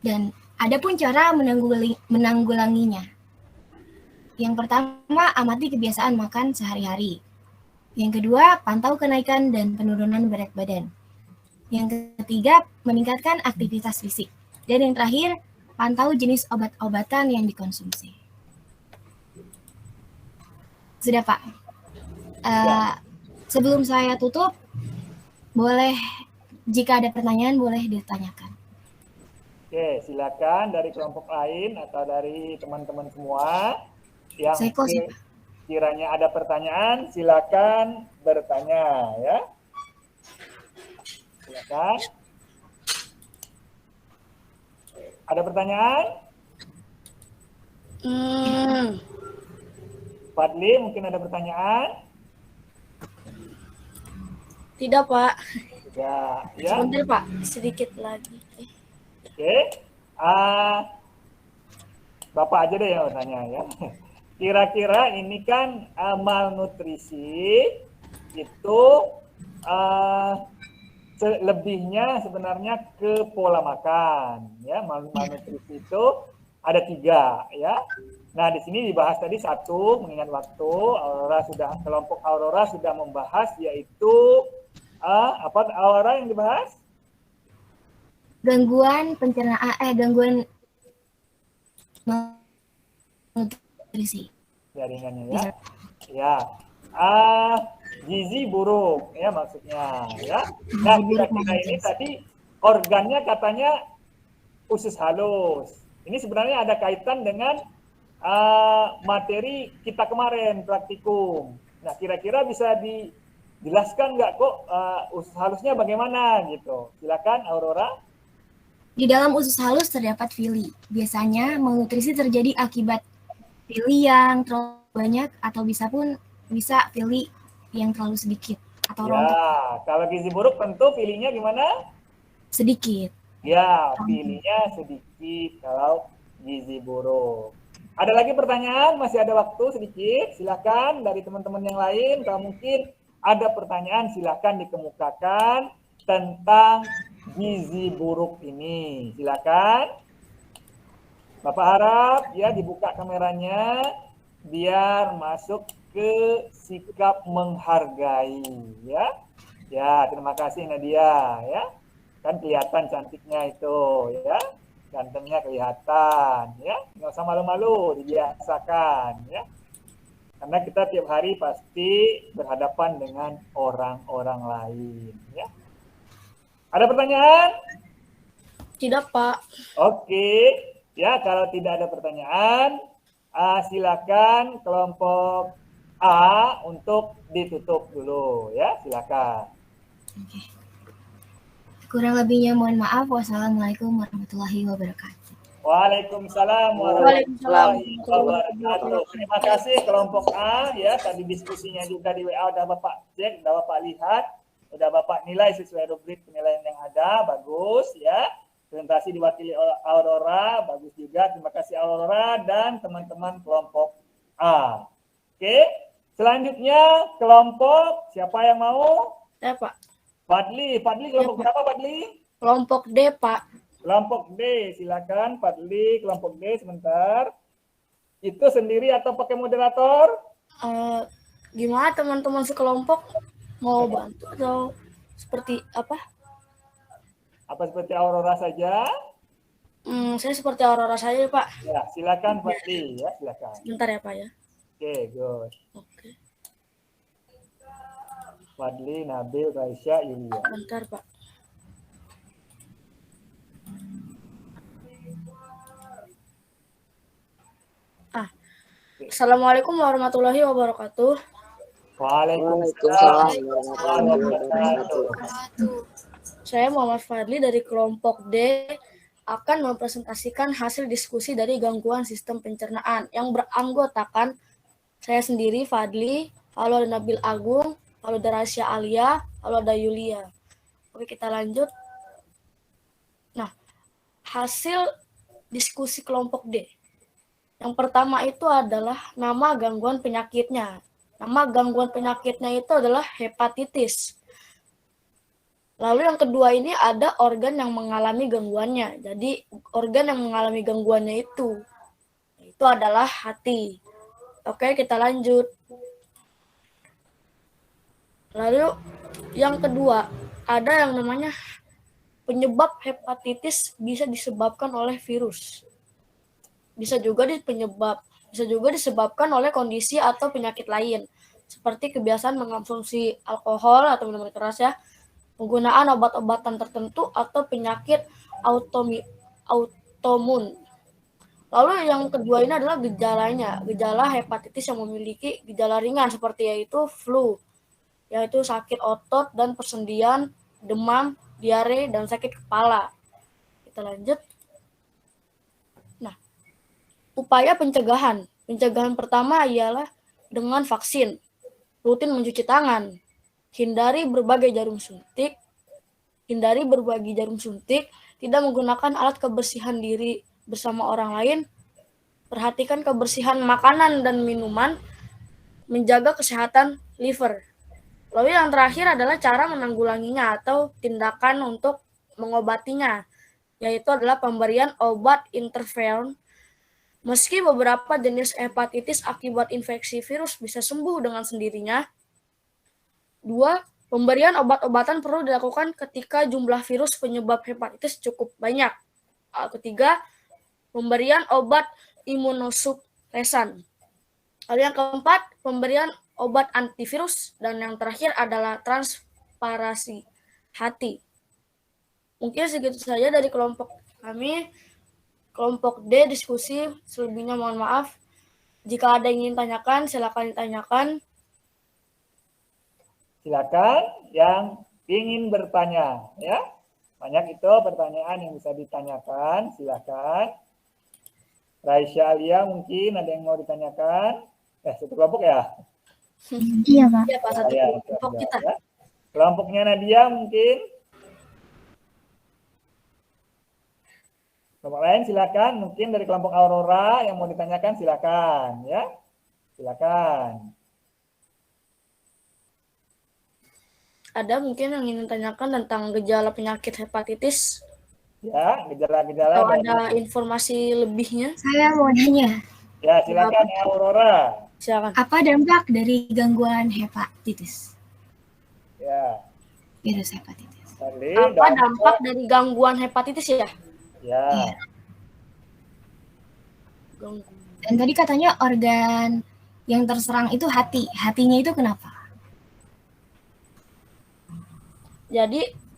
Dan ada pun cara menanggulanginya. Yang pertama, amati kebiasaan makan sehari-hari. Yang kedua, pantau kenaikan dan penurunan berat badan. Yang ketiga, meningkatkan aktivitas fisik. Dan yang terakhir, pantau jenis obat-obatan yang dikonsumsi. Sudah, Pak. Sebelum saya tutup, boleh, jika ada pertanyaan, boleh ditanyakan. Oke, silakan dari kelompok lain atau dari teman-teman semua yang kiranya ada pertanyaan, silakan bertanya ya. Silakan. Ada pertanyaan? Fadli, mungkin ada pertanyaan? Tidak, Pak. Tidak, ya. Sebentar, Pak. Sedikit lagi. Oke. Bapak aja deh yang bertanya ya. Kira-kira ini kan malnutrisi itu lebihnya sebenarnya ke pola makan ya. Malnutrisi itu ada 3 ya. Nah, di sini dibahas tadi 1, mengingat waktu, kelompok Aurora sudah membahas, yaitu apa Aurora yang dibahas? Gangguan pencernaan, gangguan malnutrisi. Jaringannya ya. Ya. Gizi buruk ya maksudnya ya. Nah, kira-kira ini tadi organnya katanya usus halus. Ini sebenarnya ada kaitan dengan materi kita kemarin praktikum. Nah, kira-kira bisa dijelaskan nggak kok usus halusnya bagaimana gitu? Silakan Aurora. Di dalam usus halus terdapat villi. Biasanya malnutrisi terjadi akibat villi yang terlalu banyak atau bisa pilih yang terlalu sedikit atau Ya, rontok kalau gizi buruk tentu pilihnya gimana? sedikit. Ya, pilihnya sedikit kalau gizi buruk. Ada lagi pertanyaan? Masih ada waktu sedikit. Silakan dari teman-teman yang lain. Kalau mungkin ada pertanyaan, silakan dikemukakan tentang gizi buruk ini. Silakan. Bapak harap ya dibuka kameranya biar masuk ke sikap menghargai ya. Ya, terima kasih Nadia ya. Kan kelihatan cantiknya itu ya. Gantengnya kelihatan ya. Nggak usah malu-malu, dibiasakan ya. Karena kita tiap hari pasti berhadapan dengan orang-orang lain ya. Ada pertanyaan? Tidak, Pak. Oke. Ya, kalau tidak ada pertanyaan, silakan kelompok A untuk ditutup dulu ya, silakan. Oke. Kurang lebihnya mohon maaf. Wassalamualaikum warahmatullahi wabarakatuh. Waalaikumsalam warahmatullahi wabarakatuh. Terima kasih kelompok A ya, tadi diskusinya juga di WA udah Bapak cek, udah Bapak lihat, udah Bapak nilai sesuai rubrik penilaian yang ada, bagus ya. Presentasi diwakili oleh Aurora, bagus juga. Terima kasih Aurora dan teman-teman kelompok A. Oke, selanjutnya kelompok siapa yang mau? Ya, Pak. Fadli kelompok berapa Fadli? Kelompok D, Pak. Kelompok D, silakan Fadli, kelompok D sebentar. Itu sendiri atau pakai moderator? Gimana teman-teman sekelompok mau bantu atau seperti apa? Apa seperti Aurora saja? Saya seperti Aurora saja, Pak. Ya, silakan Fadli ya, silakan. Bentar ya, Pak ya. Oke, good. Oke. Fadli, Nabil, Raisya, Yulia. Bentar, Pak. Assalamualaikum warahmatullahi wabarakatuh. Waalaikumsalam warahmatullahi wabarakatuh. Saya Muhammad Fadli dari kelompok D akan mempresentasikan hasil diskusi dari gangguan sistem pencernaan yang beranggotakan saya sendiri Fadli, lalu ada Nabil Agung, lalu ada Rasya Alia, lalu ada Yulia. Oke, kita lanjut. Nah, hasil diskusi kelompok D. Yang pertama itu adalah nama gangguan penyakitnya. Nama gangguan penyakitnya itu adalah hepatitis. Lalu yang kedua ini ada organ yang mengalami gangguannya. Jadi organ yang mengalami gangguannya itu adalah hati. Oke, kita lanjut. Lalu yang kedua ada yang namanya penyebab hepatitis bisa disebabkan oleh virus. Bisa juga disebabkan oleh kondisi atau penyakit lain, seperti kebiasaan mengkonsumsi alkohol atau minuman keras ya, penggunaan obat-obatan tertentu atau penyakit autoimun. Lalu yang kedua ini adalah gejalanya, gejala hepatitis yang memiliki gejala ringan seperti yaitu flu, yaitu sakit otot dan persendian, demam, diare, dan sakit kepala. Kita lanjut. Upaya pencegahan. Pencegahan pertama ialah dengan vaksin, rutin mencuci tangan, hindari berbagi jarum suntik, tidak menggunakan alat kebersihan diri bersama orang lain, perhatikan kebersihan makanan dan minuman, menjaga kesehatan liver. Lalu yang terakhir adalah cara menanggulanginya atau tindakan untuk mengobatinya, yaitu adalah pemberian obat interferon. Meski beberapa jenis hepatitis akibat infeksi virus bisa sembuh dengan sendirinya. 2. Pemberian obat-obatan perlu dilakukan ketika jumlah virus penyebab hepatitis cukup banyak. 3. Pemberian obat imunosupresan. Lalu yang keempat, pemberian obat antivirus. Dan yang terakhir adalah transparasi hati. Mungkin segitu saja dari kelompok kami. Kelompok D diskusi, selebihnya mohon maaf. Jika ada yang ingin tanyakan, silakan ditanyakan. Silakan yang ingin bertanya ya. Banyak itu pertanyaan yang bisa ditanyakan, silakan. Raisya Alia mungkin ada yang mau ditanyakan. Satu kelompok ya? Iya, Pak. Ya, Pak, satu Ya, kelompok ya, kita. ya. Kelompoknya Nadia mungkin. Kelompok lain silakan, mungkin dari kelompok Aurora yang mau ditanyakan silakan ya. Silakan. Ada mungkin yang ingin tanyakan tentang gejala penyakit hepatitis Ya, gejala-gejala atau dari ada informasi lebihnya? Saya mau nanya, ya, silakan Aurora. Silakan. apa dampak dari gangguan hepatitis? Ya, Virus hepatitis. Fadli, Apa dampak dari gangguan hepatitis ya? Ya, Gangguan. Dan tadi katanya organ yang terserang itu hati. Hatinya itu kenapa? Jadi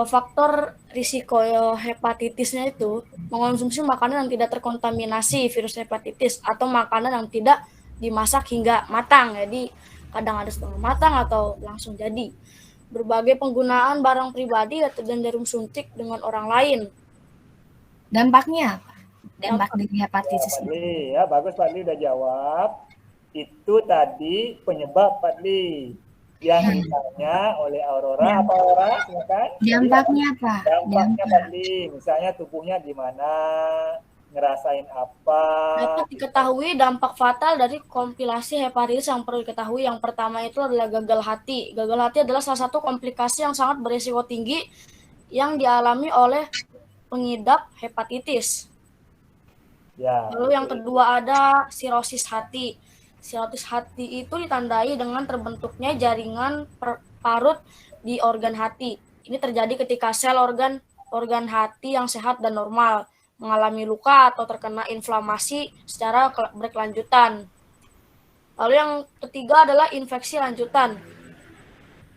faktor risiko hepatitisnya itu mengonsumsi makanan yang tidak terkontaminasi virus hepatitis atau makanan yang tidak dimasak hingga matang. Jadi kadang ada setengah matang atau langsung jadi. Berbagai penggunaan barang pribadi dan jarum suntik dengan orang lain. Dampaknya apa? Dampak dari ya hepatitis. Fadli, ya bagus Fadli udah jawab. Itu tadi penyebab Fadli yang ditanya oleh Aurora. Apa Aurora? Silakan. Dampaknya apa? Dampaknya Fadli, misalnya tubuhnya gimana, ngerasain apa. Dapat diketahui dampak fatal dari komplikasi hepatitis yang perlu diketahui. Yang pertama itu adalah gagal hati. Gagal hati adalah salah satu komplikasi yang sangat berisiko tinggi yang dialami oleh pengidap hepatitis. Ya. Lalu yang kedua ada sirosis hati. Sirosis hati itu ditandai dengan terbentuknya jaringan parut di organ hati. Ini terjadi ketika sel organ hati yang sehat dan normal mengalami luka atau terkena inflamasi secara berkelanjutan. Lalu yang ketiga adalah infeksi lanjutan.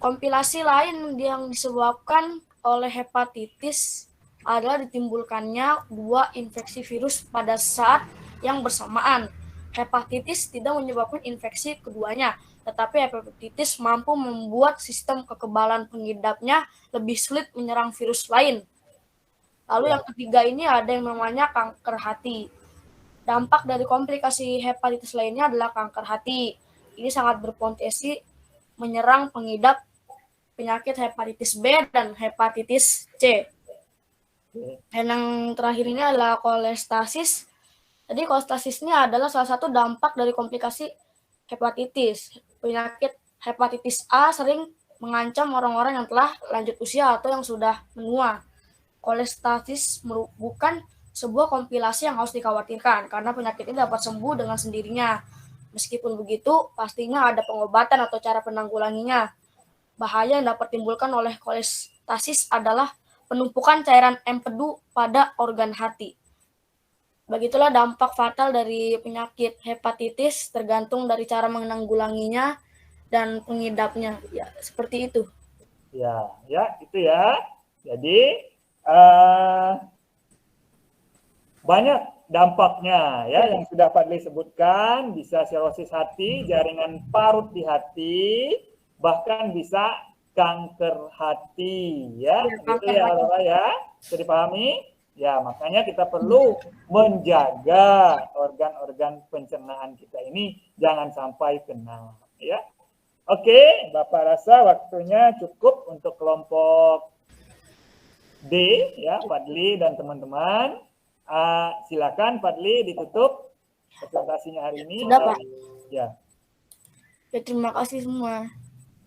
Komplikasi lain yang disebabkan oleh hepatitis adalah ditimbulkannya dua infeksi virus pada saat yang bersamaan. Hepatitis tidak menyebabkan infeksi keduanya, tetapi hepatitis mampu membuat sistem kekebalan pengidapnya lebih sulit menyerang virus lain. Lalu yang ketiga ini ada yang namanya kanker hati. Dampak dari komplikasi hepatitis lainnya adalah kanker hati. Ini sangat berpotensi menyerang pengidap penyakit hepatitis B dan hepatitis C. Dan yang terakhir ini adalah kolestasis. Jadi kolestasis ini adalah salah satu dampak dari komplikasi hepatitis. Penyakit hepatitis A sering mengancam orang-orang yang telah lanjut usia atau yang sudah menua. Kolestasis bukan sebuah komplikasi yang harus dikhawatirkan karena penyakit ini dapat sembuh dengan sendirinya. Meskipun begitu, pastinya ada pengobatan atau cara penanggulanginya. Bahaya yang dapat timbulkan oleh kolestasis adalah penumpukan cairan empedu pada organ hati. Begitulah dampak fatal dari penyakit hepatitis tergantung dari cara menanggulanginya dan pengidapnya. Ya, seperti itu. Ya, itu ya. Jadi banyak dampaknya ya yang sudah Fadli sebutkan, bisa sirosis hati, jaringan parut di hati, bahkan bisa kanker hati ya. Itu ya Aurora ya. Bisa dipahami? Ya, makanya kita perlu menjaga organ-organ pencernaan kita ini jangan sampai kena ya. Oke, Bapak rasa waktunya cukup untuk kelompok D ya, Fadli dan teman-teman. Silakan Fadli ditutup presentasinya hari ini. Sudah, Pak. Ya. Ya, terima kasih semua.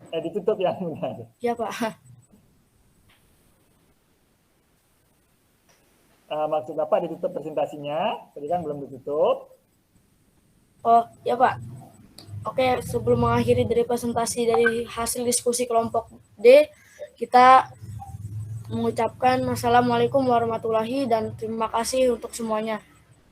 Ditutup yang benar. Ya, Pak. Maksud Bapak ditutup presentasinya, tadi kan belum ditutup. Oh, ya Pak. Oke, sebelum mengakhiri dari presentasi dari hasil diskusi kelompok D, kita mengucapkan Assalamualaikum warahmatullahi dan terima kasih untuk semuanya.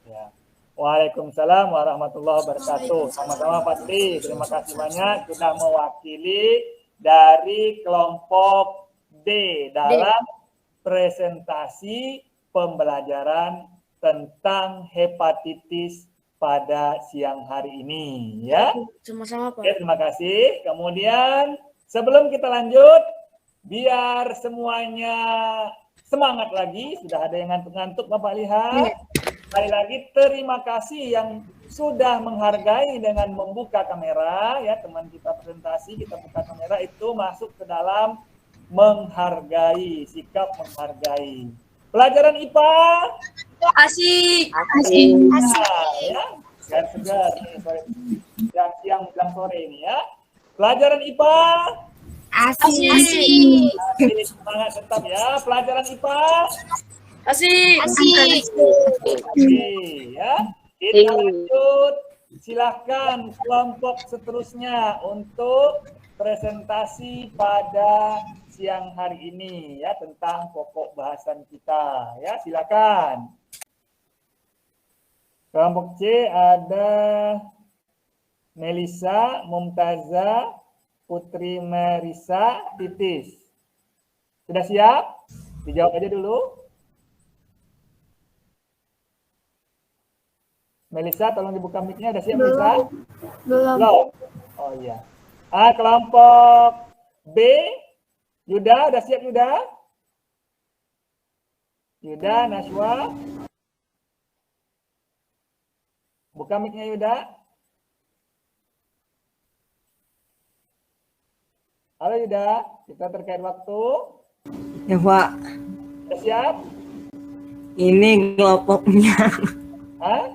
Ya. Waalaikumsalam warahmatullahi wabarakatuh. Sama-sama Fadli, terima kasih banyak sudah mewakili dari kelompok D dalam presentasi pembelajaran tentang hepatitis pada siang hari ini ya. Sama-sama Pak. Oke, terima kasih. Kemudian sebelum kita lanjut, biar semuanya semangat lagi, sudah ada yang ngantuk-ngantuk Bapak lihat. Sekali lagi terima kasih yang sudah menghargai dengan membuka kamera, ya teman kita presentasi, kita buka kamera, itu masuk ke dalam menghargai, sikap menghargai. Pelajaran IPA Asik. nah, ya, segar nih sore, siang menjelang sore ini ya. Pelajaran IPA Asik. ini semangat tetap ya. Pelajaran IPA Asik. oke ya. Kita lanjut. Silahkan kelompok seterusnya untuk presentasi pada siang hari ini ya tentang pokok bahasan kita ya. Silakan. Kelompok C ada Melisa, Mumtaza, Putri Marisa, Titis. Sudah siap? Dijawab aja dulu. Melisa, tolong dibuka mic-nya. Udah siap, Melisa? Belum. Oh iya. Kelompok B, Yuda, udah siap Yuda? Yuda, Naswa. Buka mic-nya Yuda. Halo Yuda, kita terkait waktu. Ya Pak, Udah siap? ini kelompoknya. Hah?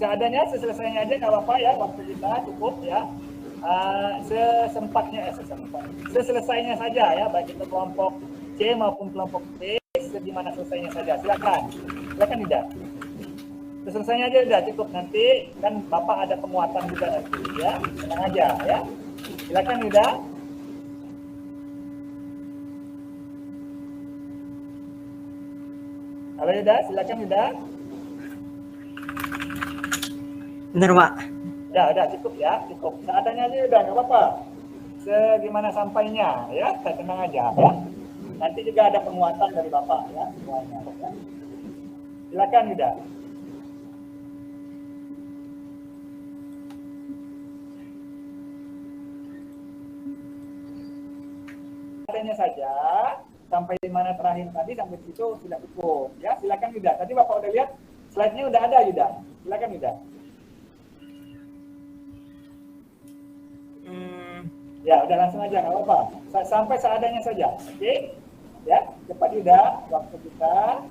Seadanya, seselesainya aja nggak apa-apa ya, waktu kita cukup ya. Seselesainya saja ya, baik itu kelompok C maupun kelompok B, segimana selesainya saja. Silakan Yuda. Seselesainya aja udah cukup, nanti kan Bapak ada penguatan juga nanti ya, tenang aja ya. Silakan Yuda. Halo Yuda, silakan Yuda. Bener Pak. Udah cukup ya, cukup. Seadanya aja udah, nggak apa-apa. Segimana sampainya ya, tenang aja ya. Nanti juga ada penguatan dari Bapak ya, semuanya. Ya. Silakan Yuda. Seadanya saja, sampai di mana terakhir tadi, sampai situ sudah cukup. Ya, silakan Yuda. Tadi Bapak udah lihat, slide-nya udah ada Yuda. Silakan Yuda. Ya, udah langsung aja, nggak apa-apa. Sampai seadanya saja, oke? Ya, cepat Yuda, waktu kita.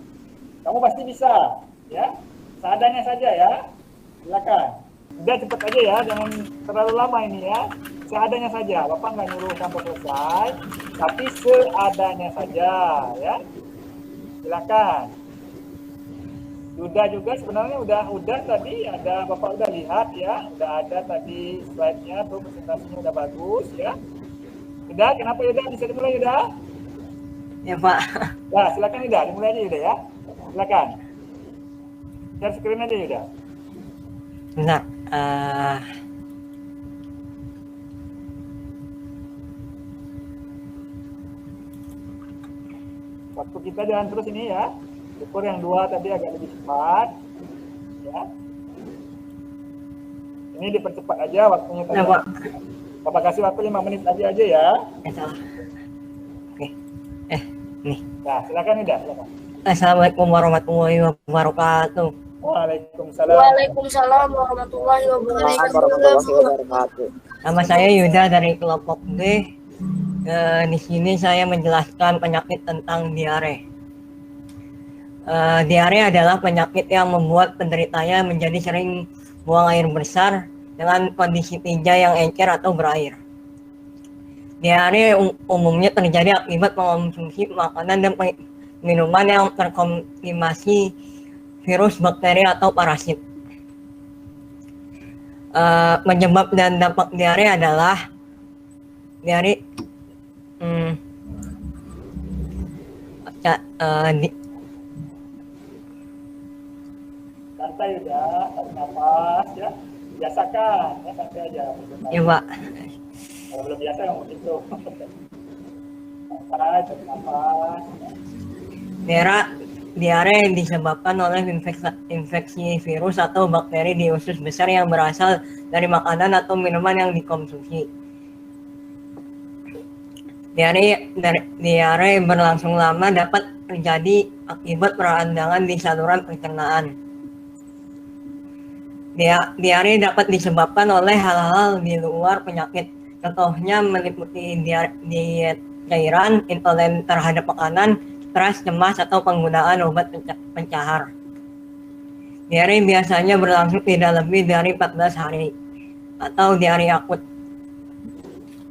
Kamu pasti bisa, ya. Seadanya saja ya. Silakan. Udah cepat aja ya, jangan terlalu lama ini ya. Seadanya saja, Bapak nggak nyuruh sampai selesai, tapi seadanya saja, ya. Silakan. Yuda juga sebenarnya udah tadi ada Bapak udah lihat ya, udah ada tadi slide-nya tuh, presentasinya udah bagus ya. Yuda, kenapa Yuda? Bisa dimulai Yuda? Ya Pak. Ya, silakan Yuda, dimulai aja Yuda ya. Silakan. Share screen aja Yuda. Bentar. Waktu kita jalan terus ini ya. Syukur yang dua tadi agak lebih cepat. Ya. Ini dipercepat aja waktunya tadi. Ya Pak. Bapak kasih waktu 5 menit lagi aja ya. Salah. Oke. Nih. Nah, silakan Yuda, silakan. Assalamualaikum warahmatullahi wabarakatuh. Waalaikumsalam. Waalaikumsalam warahmatullahi wabarakatuh. Nama saya Yuda dari kelompok B. Di sini saya menjelaskan penyakit tentang diare. Diare adalah penyakit yang membuat penderitanya menjadi sering buang air besar dengan kondisi tinja yang encer atau berair. Diare umumnya terjadi akibat mengonsumsi makanan dan minuman yang terkontaminasi virus, bakteri, atau parasit. Penyebab dan dampak diare adalah Santai udah, tarik nafas ya. Biasakan, ya santai aja. Ya Pak. Kalau belum biasa yang begitu. Santai, tarik nafas. Diare disebabkan oleh infeksi virus atau bakteri di usus besar yang berasal dari makanan atau minuman yang dikonsumsi. Diare berlangsung lama dapat terjadi akibat peradangan di saluran pencernaan. Diare dapat disebabkan oleh hal-hal di luar penyakit. Contohnya meliputi diet cairan, intoleran terhadap makanan, stres, cemas, atau penggunaan obat pencahar. Diare biasanya berlangsung tidak lebih dari 14 hari atau diare akut.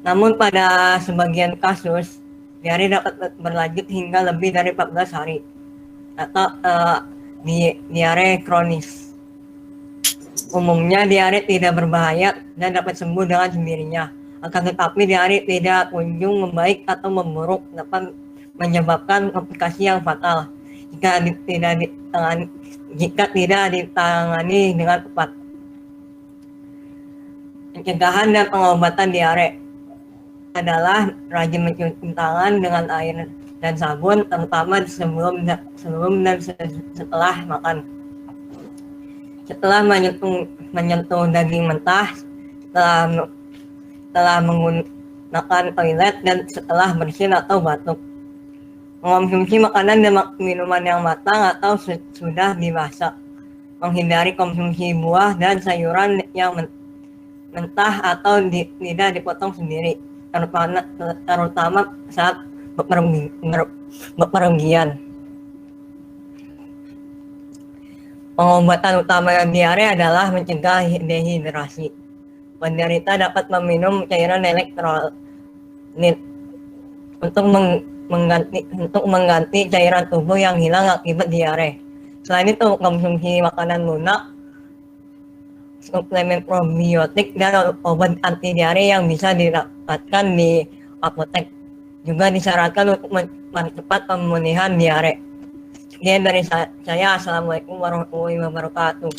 Namun pada sebagian kasus, diare dapat berlanjut hingga lebih dari 14 hari atau diare kronis. Umumnya diare tidak berbahaya dan dapat sembuh dengan sendirinya. Akan tetapi diare tidak kunjung membaik atau memburuk, dapat menyebabkan komplikasi yang fatal jika tidak ditangani dengan tepat. Pencegahan dan pengobatan diare adalah rajin mencuci tangan dengan air dan sabun, terutama sebelum dan setelah makan. Setelah menyentuh daging mentah, setelah menggunakan toilet, dan setelah bersin atau batuk. Mengonsumsi makanan dan minuman yang matang atau sudah dimasak. Menghindari konsumsi buah dan sayuran yang mentah atau tidak dipotong sendiri, terutama saat bepergian. Pengobatan utama diare adalah mencegah dehidrasi. Penderita dapat meminum cairan elektrolit untuk mengganti cairan tubuh yang hilang akibat diare. Selain itu, konsumsi makanan lunak, suplemen probiotik, dan obat anti diare yang bisa didapatkan di apotek juga disyaratkan untuk mempercepat pemulihan diare. Sekian dari saya. Assalamualaikum warahmatullahi wabarakatuh.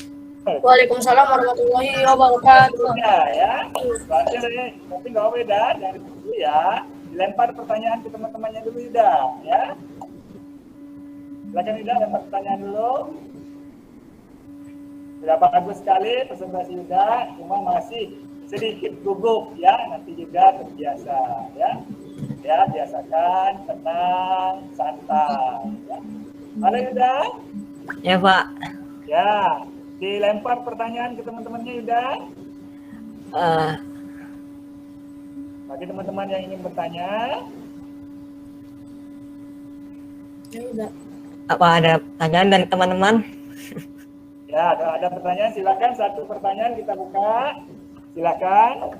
Waalaikumsalam warahmatullahi wabarakatuh. Ya. Tapi nggak beda dari dulu ya. Dilempar pertanyaan ke teman-temannya dulu Yuda, ya. Silakan Yuda, lempar pertanyaan dulu. Sudah bagus sekali presentasi Yuda, cuma masih sedikit gugup ya. Nanti juga terbiasa ya. Ya, biasakan, tenang, santai. Ya. Halo Yuda. Ya Pak. Ya, dilempar pertanyaan ke teman-temannya Yuda. Bagi teman-teman yang ingin bertanya. Apa ada pertanyaan dari teman-teman? Ya, ada pertanyaan, silakan. Satu pertanyaan kita buka. Silakan.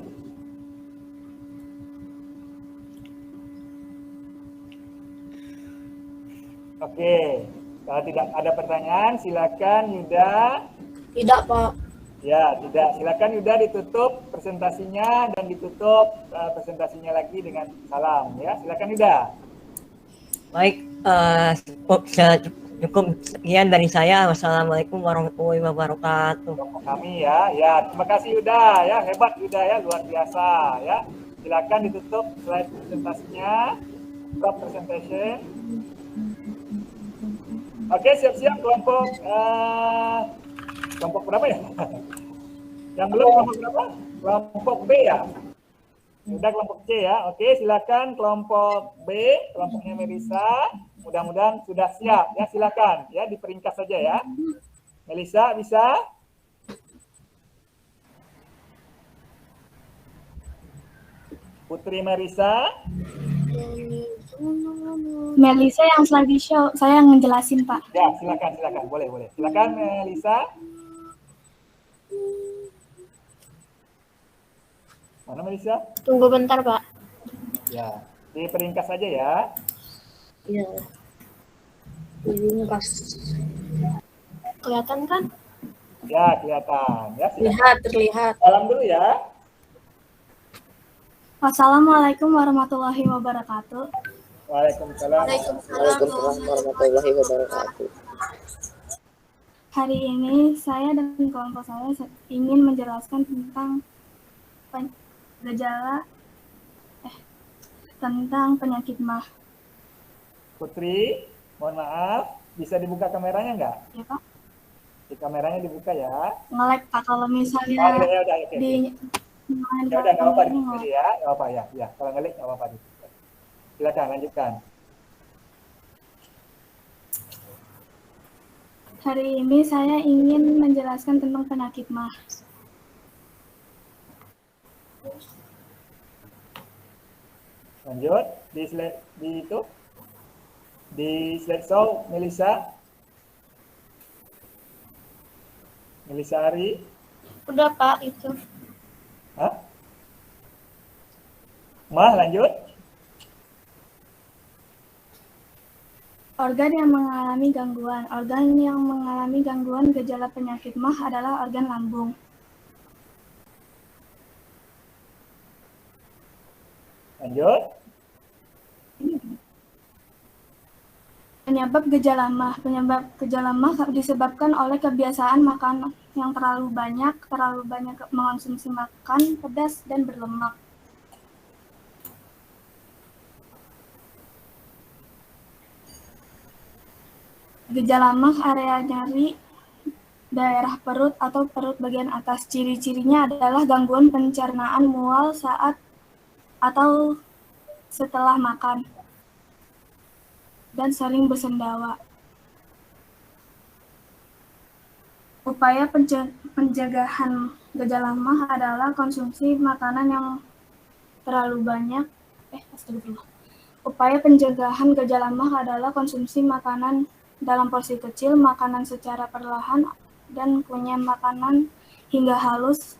Oke, kalau tidak ada pertanyaan, silakan Yuda. Tidak, Pak. Ya, tidak. Silakan Yuda ditutup presentasinya dan ditutup presentasinya lagi dengan salam. Ya, silakan Yuda. Baik, cukup sekian dari saya. Wassalamualaikum warahmatullahi wabarakatuh. Kami ya, terima kasih Yuda. Ya, hebat Yuda ya, luar biasa ya. Silakan ditutup slide presentasinya. Stop presentation. Oke, siap-siap kelompok berapa ya? Yang belum kelompok berapa? Kelompok B ya? Sudah kelompok C ya. Oke, silakan kelompok B, kelompoknya Melisa. Mudah-mudahan sudah siap ya. Silakan ya, diperingkas saja ya. Melisa bisa? Putri Marisa. Melisa yang slideshow, saya yang ngejelasin Pak. Ya, silakan. Boleh. Silakan Melisa. Mana Melisa? Tunggu bentar, Pak. Ya, diperingkas saja ya. Iya. Ini pas. Kelihatan kan? Ya, kelihatan. Ya, Terlihat. salam dulu ya. Wassalamualaikum warahmatullahi wabarakatuh. Waalaikumsalam. warahmatullahi wabarakatuh. Hari ini saya dan kelompok saya ingin menjelaskan tentang tentang penyakit MAH. Putri, mohon maaf, bisa dibuka kameranya nggak? Ya Pak. Di kameranya dibuka ya. Nge-lag Pak kalau misalnya Oh, ya udah, oke. di Ya udah, nggak apa-apa di ya, nggak apa ya. Kalau ngelik nggak apa-apa. Silakan lanjutkan. Hari ini saya ingin menjelaskan tentang penyakit MAH. Lanjut di slide show Melisa Ari. Udah Pak itu. Hah? Mah lanjut. Organ yang mengalami gangguan. Organ yang mengalami gangguan gejala penyakit MAH adalah organ lambung. Lanjut. Penyebab gejala MAH disebabkan oleh kebiasaan makan yang terlalu banyak mengonsumsi makan pedas dan berlemak. Gejala MAH area nyeri daerah perut atau perut bagian atas. Ciri-cirinya adalah gangguan pencernaan, mual saat atau setelah makan, dan sering bersendawa. Upaya pencegahan gejala MAH adalah konsumsi makanan yang terlalu banyak. Upaya pencegahan gejala MAH adalah konsumsi makanan dalam porsi kecil, makanan secara perlahan, dan kunyah makanan hingga halus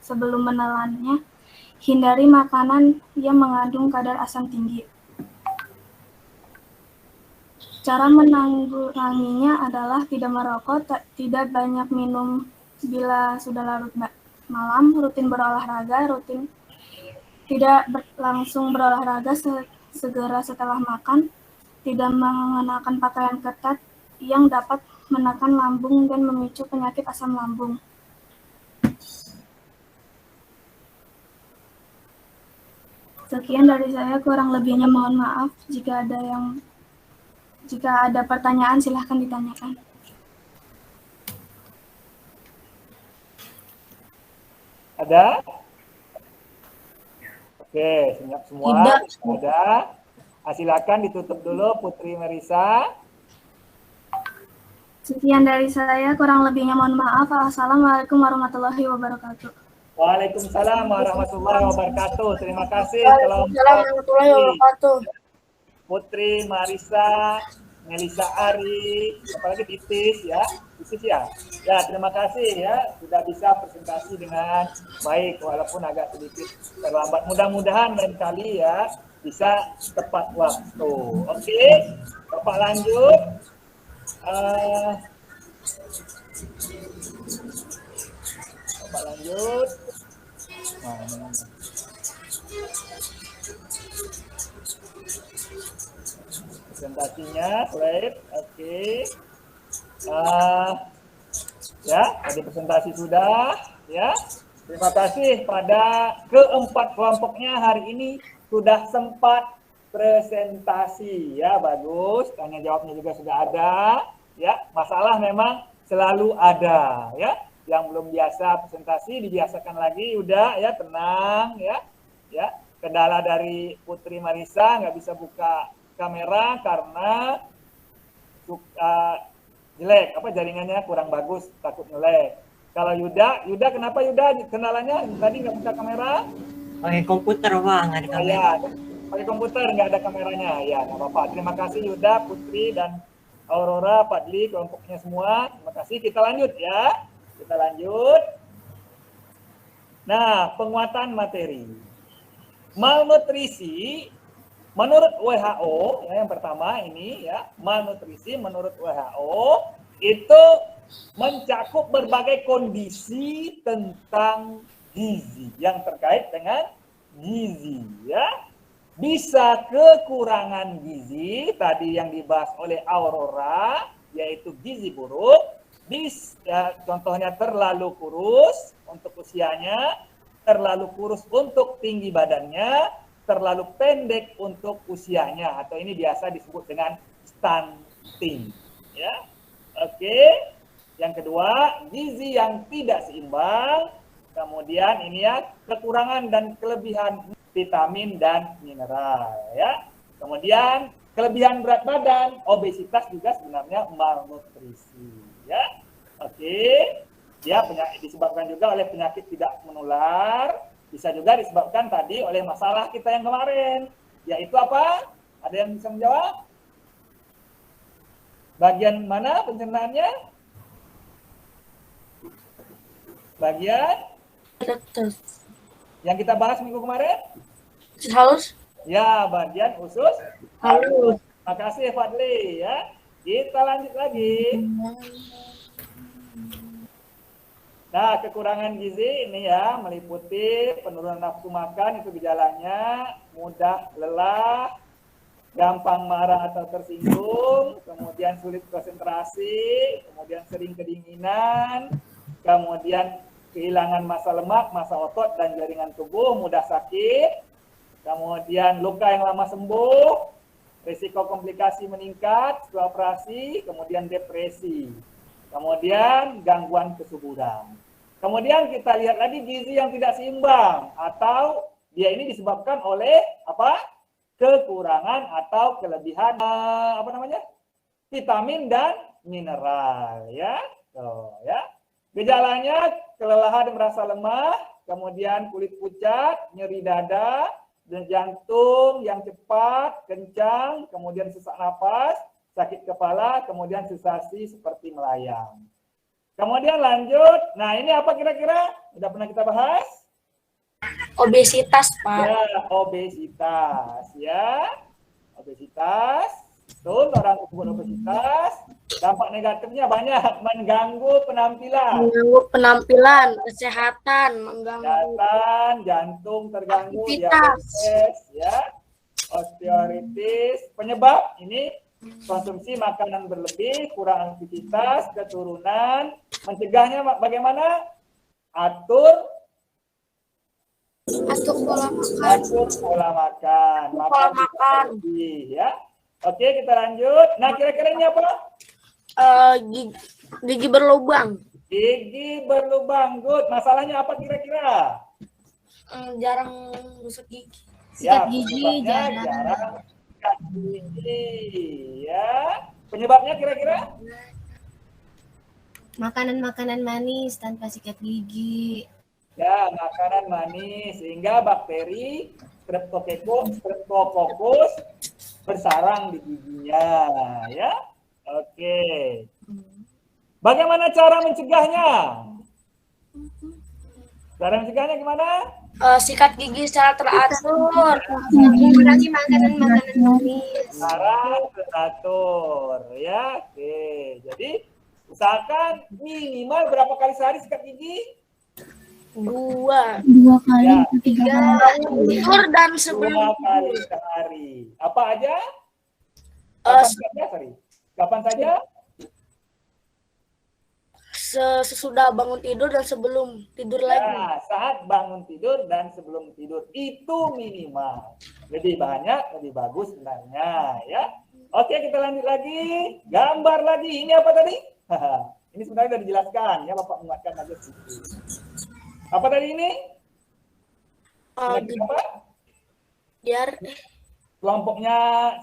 sebelum menelannya. Hindari makanan yang mengandung kadar asam tinggi. Cara menanggulanginya adalah tidak merokok, tidak banyak minum bila sudah larut malam, rutin berolahraga, tidak langsung berolahraga segera setelah makan, tidak mengenakan pakaian ketat yang dapat menekan lambung dan memicu penyakit asam lambung. Sekian dari saya, kurang lebihnya mohon maaf. Jika ada pertanyaan silahkan ditanyakan. Ada? Oke, siap semua. Tidak. Ada. Silakan ditutup dulu Putri Marisa. Sekian dari saya, kurang lebihnya mohon maaf. Assalamualaikum warahmatullahi wabarakatuh. Waalaikumsalam warahmatullahi wabarakatuh. Terima kasih. Waalaikumsalam warahmatullahi wabarakatuh. Putri Marisa, Melisa Ari, apalagi Titis ya. Titis ya. Ya, terima kasih ya sudah bisa presentasi dengan baik walaupun agak sedikit terlambat. Mudah-mudahan lain kali ya bisa tepat waktu. Oke, Bapak lanjut. Bapak lanjut. Presentasinya, slide. Oke. Ya, tadi presentasi sudah. Ya, terima kasih pada keempat kelompoknya hari ini sudah sempat presentasi ya, bagus. Tanya jawabnya juga sudah ada ya. Masalah memang selalu ada ya. Yang belum biasa presentasi dibiasakan lagi, udah ya, tenang ya. Ya, kendala dari Putri Marisa nggak bisa buka kamera karena jelek, jaringannya kurang bagus, takut nge-lag. Kalau Yuda kenapa Yuda kendalanya tadi nggak buka kamera? Pakai komputer Pak, nggak ada kamera. Ya, pakai komputer nggak ada kameranya. Ya, nggak apa-apa. Terima kasih Yuda, Putri, dan Aurora, Padli, kelompoknya semua. Terima kasih. Kita lanjut ya. Kita lanjut. Nah, penguatan materi. Malnutrisi menurut WHO, ya, yang pertama ini ya, malnutrisi menurut WHO itu mencakup berbagai kondisi tentang gizi yang terkait dengan gizi ya. Bisa kekurangan gizi tadi yang dibahas oleh Aurora yaitu gizi buruk. Contohnya terlalu kurus untuk usianya, terlalu kurus untuk tinggi badannya, terlalu pendek untuk usianya, atau ini biasa disebut dengan stunting ya. Oke. Yang kedua, gizi yang tidak seimbang. Kemudian ini ya, kekurangan dan kelebihan vitamin dan mineral ya. Kemudian kelebihan berat badan, obesitas juga sebenarnya malnutrisi, ya. Oke. Ya, penyakit disebabkan juga oleh penyakit tidak menular, bisa juga disebabkan tadi oleh masalah kita yang kemarin, yaitu apa? Ada yang bisa menjawab? Bagian mana pencernaannya? Bagian yang kita bahas minggu kemarin? Halus. Ya, bagian usus Halus. Makasih Fadli ya. Kita lanjut lagi. Nah, kekurangan gizi ini ya meliputi penurunan nafsu makan, itu gejalanya mudah lelah, gampang marah atau tersinggung, kemudian sulit konsentrasi, kemudian sering kedinginan, kemudian kehilangan massa lemak, massa otot dan jaringan tubuh, mudah sakit, kemudian luka yang lama sembuh, risiko komplikasi meningkat setelah operasi, kemudian depresi, kemudian gangguan kesuburan. Kemudian kita lihat lagi gizi yang tidak seimbang atau dia ini disebabkan oleh apa? Kekurangan atau kelebihan vitamin dan mineral ya. Tuh, ya. Gejalanya kelelahan dan merasa lemah, kemudian kulit pucat, nyeri dada, dan jantung yang cepat, kencang, kemudian sesak napas, sakit kepala, kemudian sensasi seperti melayang. Kemudian lanjut, nah ini apa kira-kira? Sudah pernah kita bahas? Obesitas, Pak. Ya, obesitas ya. Obesitas, betul, orang tersebut obesitas. Dampak negatifnya banyak, mengganggu penampilan. Mengganggu penampilan, kesehatan, mengganggu jantung terganggu, aktivitas, diabetes, ya, osteoartritis. Penyebab ini konsumsi makanan berlebih, kurang aktivitas, keturunan. Mencegahnya bagaimana? Atur pola makan. Pola makan. Ya. Oke, kita lanjut. Nah, kira-kira ini apa? Gigi berlubang. Gigi berlubang, good. Masalahnya apa kira-kira? Jarang gosok gigi. Ya, Sikat gigi jarang sikat gigi. Ya. Penyebabnya kira-kira? Makanan-makanan manis tanpa sikat gigi. Ya, makanan manis sehingga bakteri Streptococcus bersarang di giginya, ya. Oke. Bagaimana cara mencegahnya? Cara mencegahnya gimana? Sikat gigi secara teratur. Mengurangi makanan-makanan manis. Cara teratur, ya. Oke. Jadi usahakan minimal berapa kali sehari sikat gigi? 2 kali Ya. 3 kali. tidur dan sebelum 2 kali sehari. Apa aja? Kapan saja? Sesudah bangun tidur dan sebelum tidur lagi. Nah, saat bangun tidur dan sebelum tidur itu minimal. Lebih banyak, lebih bagus sebenarnya, ya. Oke, kita lanjut lagi. Gambar lagi. Ini apa tadi? Ini sebenarnya sudah dijelaskan, ya. Bapak menguatkan aja sedikit. Apa tadi ini? Apa? Diare. Kelompoknya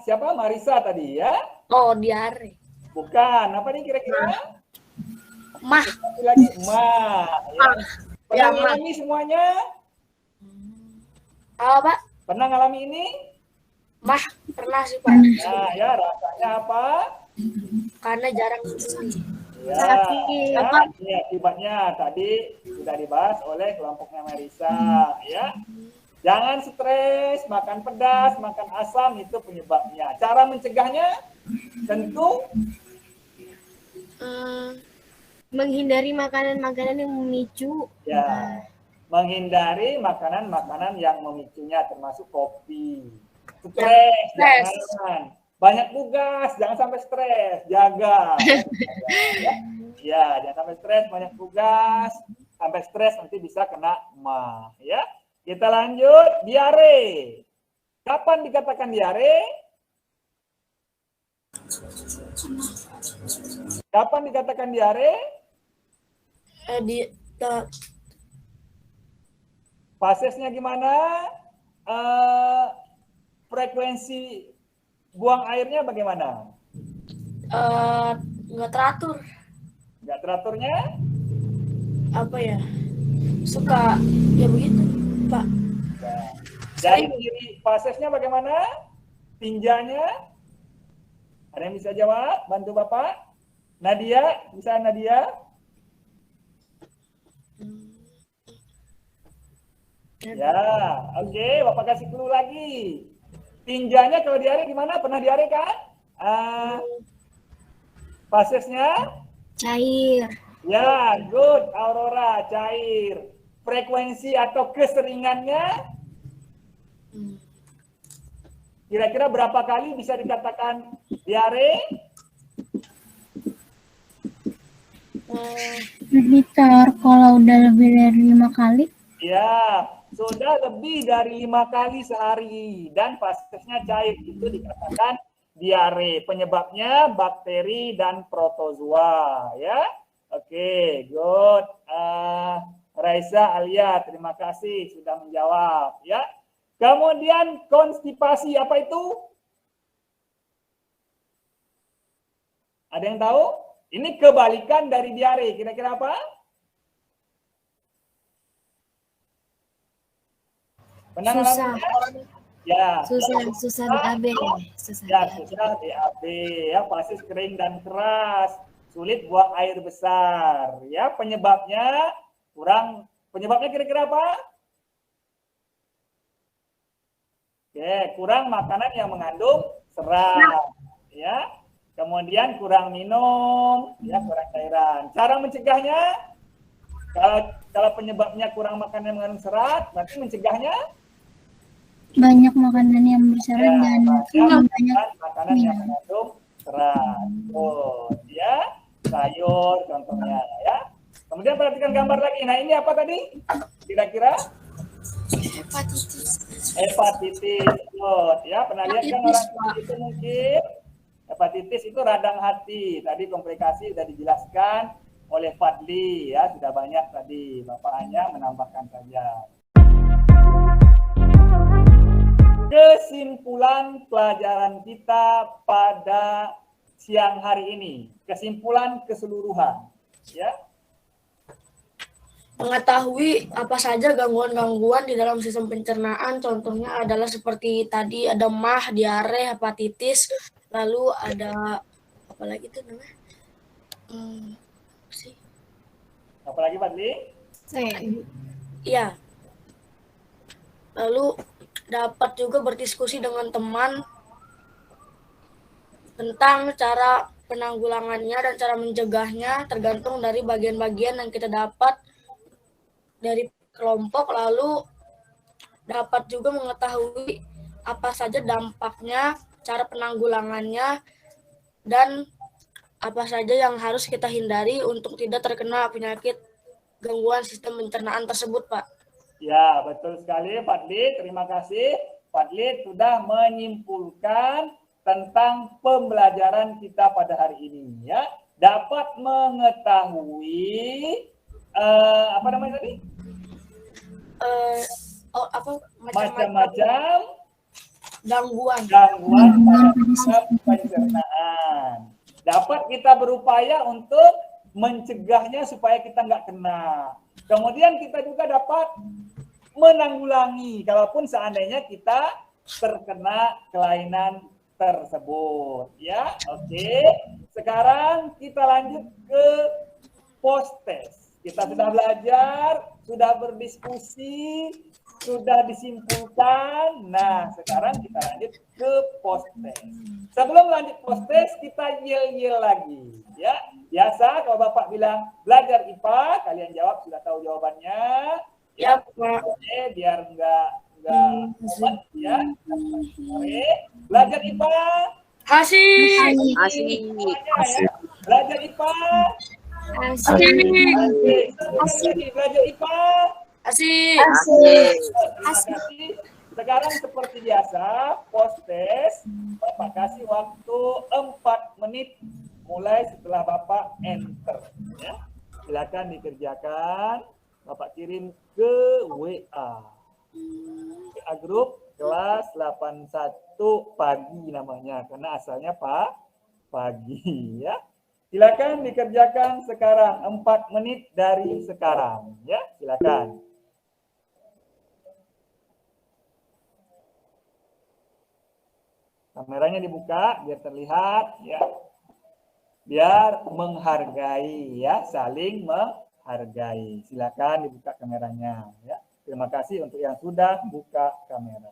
siapa? Marisa tadi, ya? Oh, diare. Bukan. Apa nih kira-kira? Mah. Lagi mah. Ya. Pernah Ya, ngalami semuanya? Apa, Pak? Pernah ngalami ini? Mah, pernah sih, Pak. Nah, ya rasanya apa? Karena jarang beli. Ya, Sakit. ini akibatnya tadi sudah dibahas oleh kelompoknya Marisa, ya. Jangan stres, makan pedas, makan asam, itu penyebabnya. Cara mencegahnya tentu Menghindari makanan-makanan yang memicu. ya, menghindari makanan-makanan yang memicunya, termasuk kopi. Stres, jangan. Banyak tugas, jangan sampai stres, jaga. Ya, jangan sampai stres, banyak tugas, sampai stres nanti bisa kena mah, ya. Kita lanjut, diare. Kapan dikatakan diare? Kapan dikatakan diare? Fasesnya gimana? Frekuensi buang airnya bagaimana? Nggak teratur. Nggak teraturnya? Apa ya? Suka ya begitu, Pak. Dari kiri pasesnya bagaimana? Tinjanya? Ada yang bisa jawab? Bantu Bapak. Nadia, bisa Nadia? Ya, oke. Bapak kasih clue lagi. Tinjanya kalau diare gimana? Pernah diare kan? Pasesnya? Cair. Ya, good. Aurora, cair. Frekuensi atau keseringannya? Kira-kira berapa kali bisa dikatakan diare? Liter kalau udah lebih dari 5 kali. Ya, sudah lebih dari 5 kali sehari dan pasesnya cair, itu dikatakan diare. Penyebabnya bakteri dan protozoa, ya. Oke, good. Raisa Alia, terima kasih sudah menjawab, ya. Kemudian konstipasi apa itu? Ada yang tahu? Ini kebalikan dari diare. Kira-kira apa? Susah. Ya. Susah BAB. Susah BAB. Ya, pasis kering dan keras. Sulit buang air besar. Ya, penyebabnya kira-kira apa? Oke, kurang makanan yang mengandung serat. Ya. Kemudian kurang minum, ya, kurang cairan. Cara mencegahnya, kalau penyebabnya kurang makanan yang mengandung serat, berarti mencegahnya banyak makanan yang berserat ya, dan banyak makanan yang mengandung serat. Oh, ya, sayur contohnya, ya. Kemudian perhatikan gambar lagi. Nah, ini apa tadi? Kira-kira? Hepatitis. Oh, ya, pernah lihat kan orang itu mungkin? Hepatitis itu radang hati. Tadi komplikasi sudah dijelaskan oleh Fadli, ya, sudah banyak tadi. Bapak hanya menambahkan saja. Kesimpulan pelajaran kita pada siang hari ini. Kesimpulan keseluruhan, ya. Mengetahui apa saja gangguan-gangguan di dalam sistem pencernaan, contohnya adalah seperti tadi ada MAH, diare, hepatitis, lalu ada apa lagi tuh namanya? Apa lagi, Fadli? Iya. Lalu dapat juga berdiskusi dengan teman tentang cara penanggulangannya dan cara mencegahnya tergantung dari bagian-bagian yang kita dapat dari kelompok, lalu dapat juga mengetahui apa saja dampaknya, cara penanggulangannya, dan apa saja yang harus kita hindari untuk tidak terkena penyakit gangguan sistem pencernaan tersebut, Pak. Ya, betul sekali, Fadli. Terima kasih. Fadli sudah menyimpulkan tentang pembelajaran kita pada hari ini, ya. Dapat mengetahui apa namanya tadi? Macam-macam gangguan pada pencernaan. Dapat kita berupaya untuk mencegahnya supaya kita nggak kena. Kemudian kita juga dapat menanggulangi kalaupun seandainya kita terkena kelainan tersebut, ya. Oke. Sekarang kita lanjut ke post test. Kita sudah belajar, sudah berdiskusi, sudah disimpulkan. Nah, sekarang kita lanjut ke post test. Sebelum lanjut post test, kita yel-yel lagi, ya. Biasa kalau Bapak bilang belajar IPA, kalian jawab sudah tahu jawabannya. Ya, oke, biar enggak mumet, ya. Oke, belajar IPA. Asik. Ya. Belajar IPA. Asik. Belajar IPA. Asik. Terima kasih. Sekarang seperti biasa, post test, Bapak kasih waktu 4 menit mulai setelah Bapak enter. Ya. Silakan dikerjakan. Bapak kirim ke WA. WA grup kelas 81 pagi namanya karena asalnya pagi ya. Silakan dikerjakan sekarang 4 menit dari sekarang ya, silakan. Kameranya dibuka biar terlihat ya. Biar menghargai ya, saling menghargai. Silakan dibuka kameranya ya. Terima kasih untuk yang sudah buka kamera.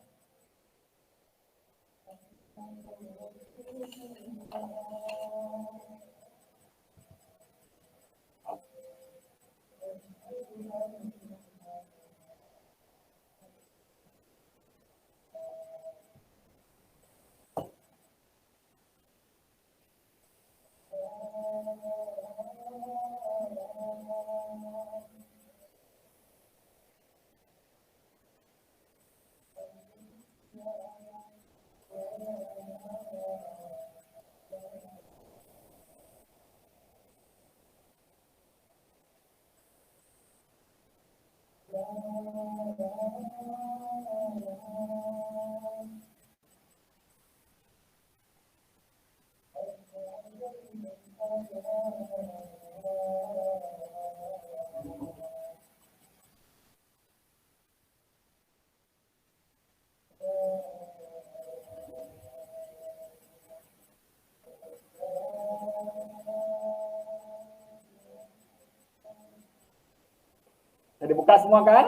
Sudah dibuka semua kan?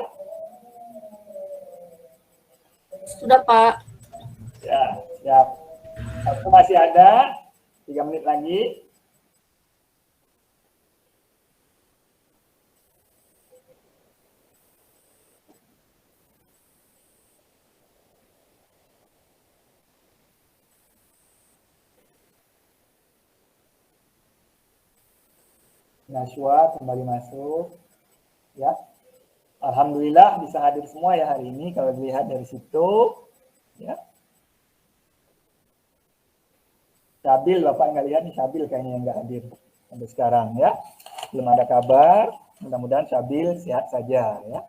Sudah, Pak. Ya, siap. Aku masih ada 3 menit lagi. Nashwa kembali masuk. Ya. Alhamdulillah bisa hadir semua ya hari ini kalau dilihat dari situ. Ya. Syabil, Bapak nggak lihat nih, Syabil kayaknya yang nggak hadir sampai sekarang ya. Belum ada kabar, mudah-mudahan Syabil sehat saja ya.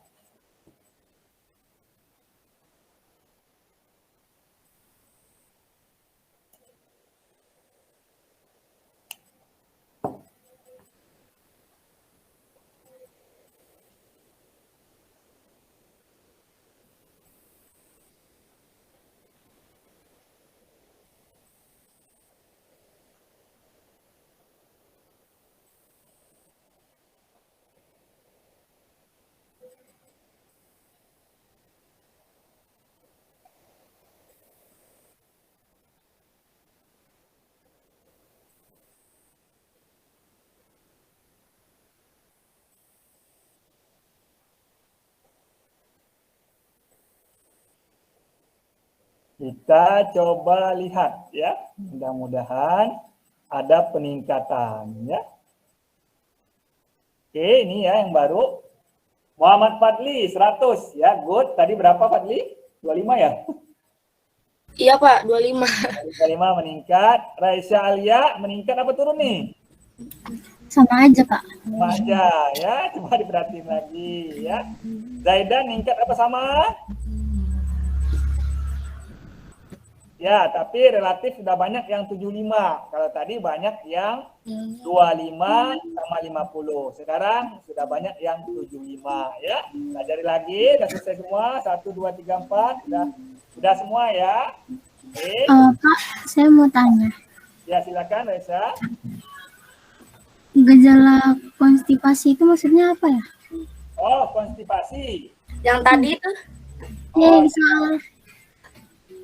Kita coba lihat ya, mudah-mudahan ada peningkatan ya. Oke, ini ya yang baru. Muhammad Fadli 100 ya, good. Tadi berapa Fadli? 25 ya? Iya, Pak, 25. 25 meningkat. Raisya Alia meningkat apa turun nih? Sama aja, Pak. Sama aja ya, coba diperhatiin lagi ya. Zaidan meningkat apa sama? Ya, tapi relatif sudah banyak yang 75. Kalau tadi banyak yang 25 sama 50. Sekarang sudah banyak yang 75 ya. Pelajari lagi, sudah selesai semua. 1, 2, 3, 4. Sudah semua ya. Oke. Pak, saya mau tanya. Ya, silakan Reza. Gejala konstipasi itu maksudnya apa ya? Oh, konstipasi. Yang tadi itu? Ya, soal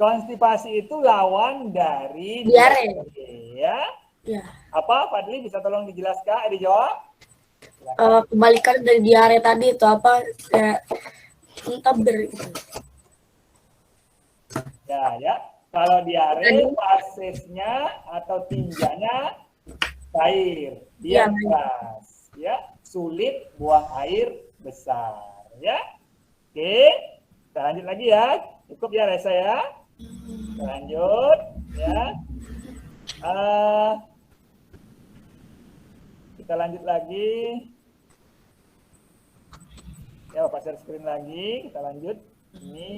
Konstipasi itu lawan dari Diare. Ya. Ya. Apa Fadli bisa tolong dijelaskan, dijawab? Kebalikan dari diare tadi itu apa? Muntaber itu. Ya. Kalau diare fasesnya atau tinjanya cair, dia keras, ya, sulit buang air besar, ya. Oke, kita lanjut lagi ya. Cukup ya Reza ya. Kita lanjut ya. Kita lanjut lagi. Ya, Bapak share screen lagi. Kita lanjut. Ini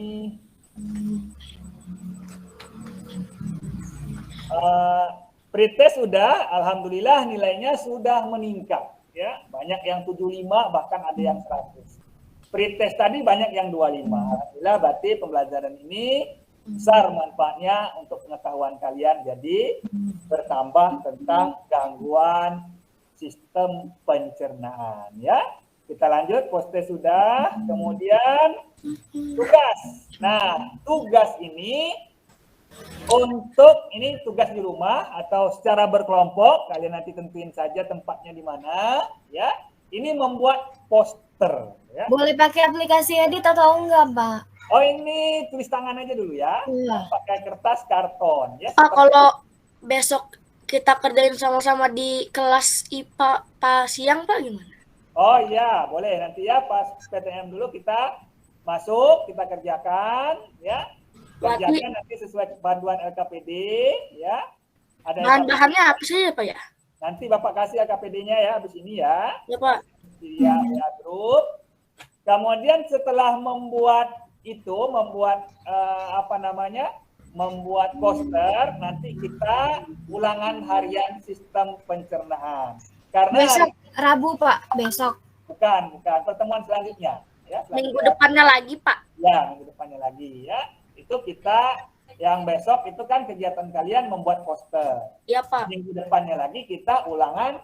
Pretest sudah, alhamdulillah nilainya sudah meningkat. Ya, banyak yang 75 bahkan ada yang 100. Pretest tadi banyak yang 25. Alhamdulillah berarti pembelajaran ini besar manfaatnya untuk pengetahuan kalian. Jadi bertambah tentang gangguan sistem pencernaan. Ya, kita lanjut. Post-test sudah. Kemudian tugas. Nah, tugas ini untuk ini tugas di rumah atau secara berkelompok, kalian nanti tentuin saja tempatnya di mana, ya. Ini membuat poster, ya. Boleh pakai aplikasi edit atau enggak, Pak? Oh, ini tulis tangan aja dulu ya. Iya. Pakai kertas karton, ya. Pak, kalau besok kita kerjain sama-sama di kelas IPA Pak siang, Pak, gimana? Oh iya, boleh nanti ya pas PTM dulu kita masuk, kita kerjakan, ya. Kerjakan nanti sesuai panduan LKPD, ya. Ada Bahan-bahannya apa saja, Pak, ya? nanti Bapak kasih LKPD-nya ya habis ini ya. Ya, Pak. Ya, grup. Kemudian setelah membuat membuat poster, nanti kita ulangan harian sistem pencernaan. Karena Besok Rabu, Pak, besok. bukan pertemuan selanjutnya, ya. Minggu depannya lagi, Pak. Ya, minggu depannya lagi ya. Itu kita yang besok itu kan kegiatan kalian membuat poster. Iya, Pak. Minggu depannya lagi kita ulangan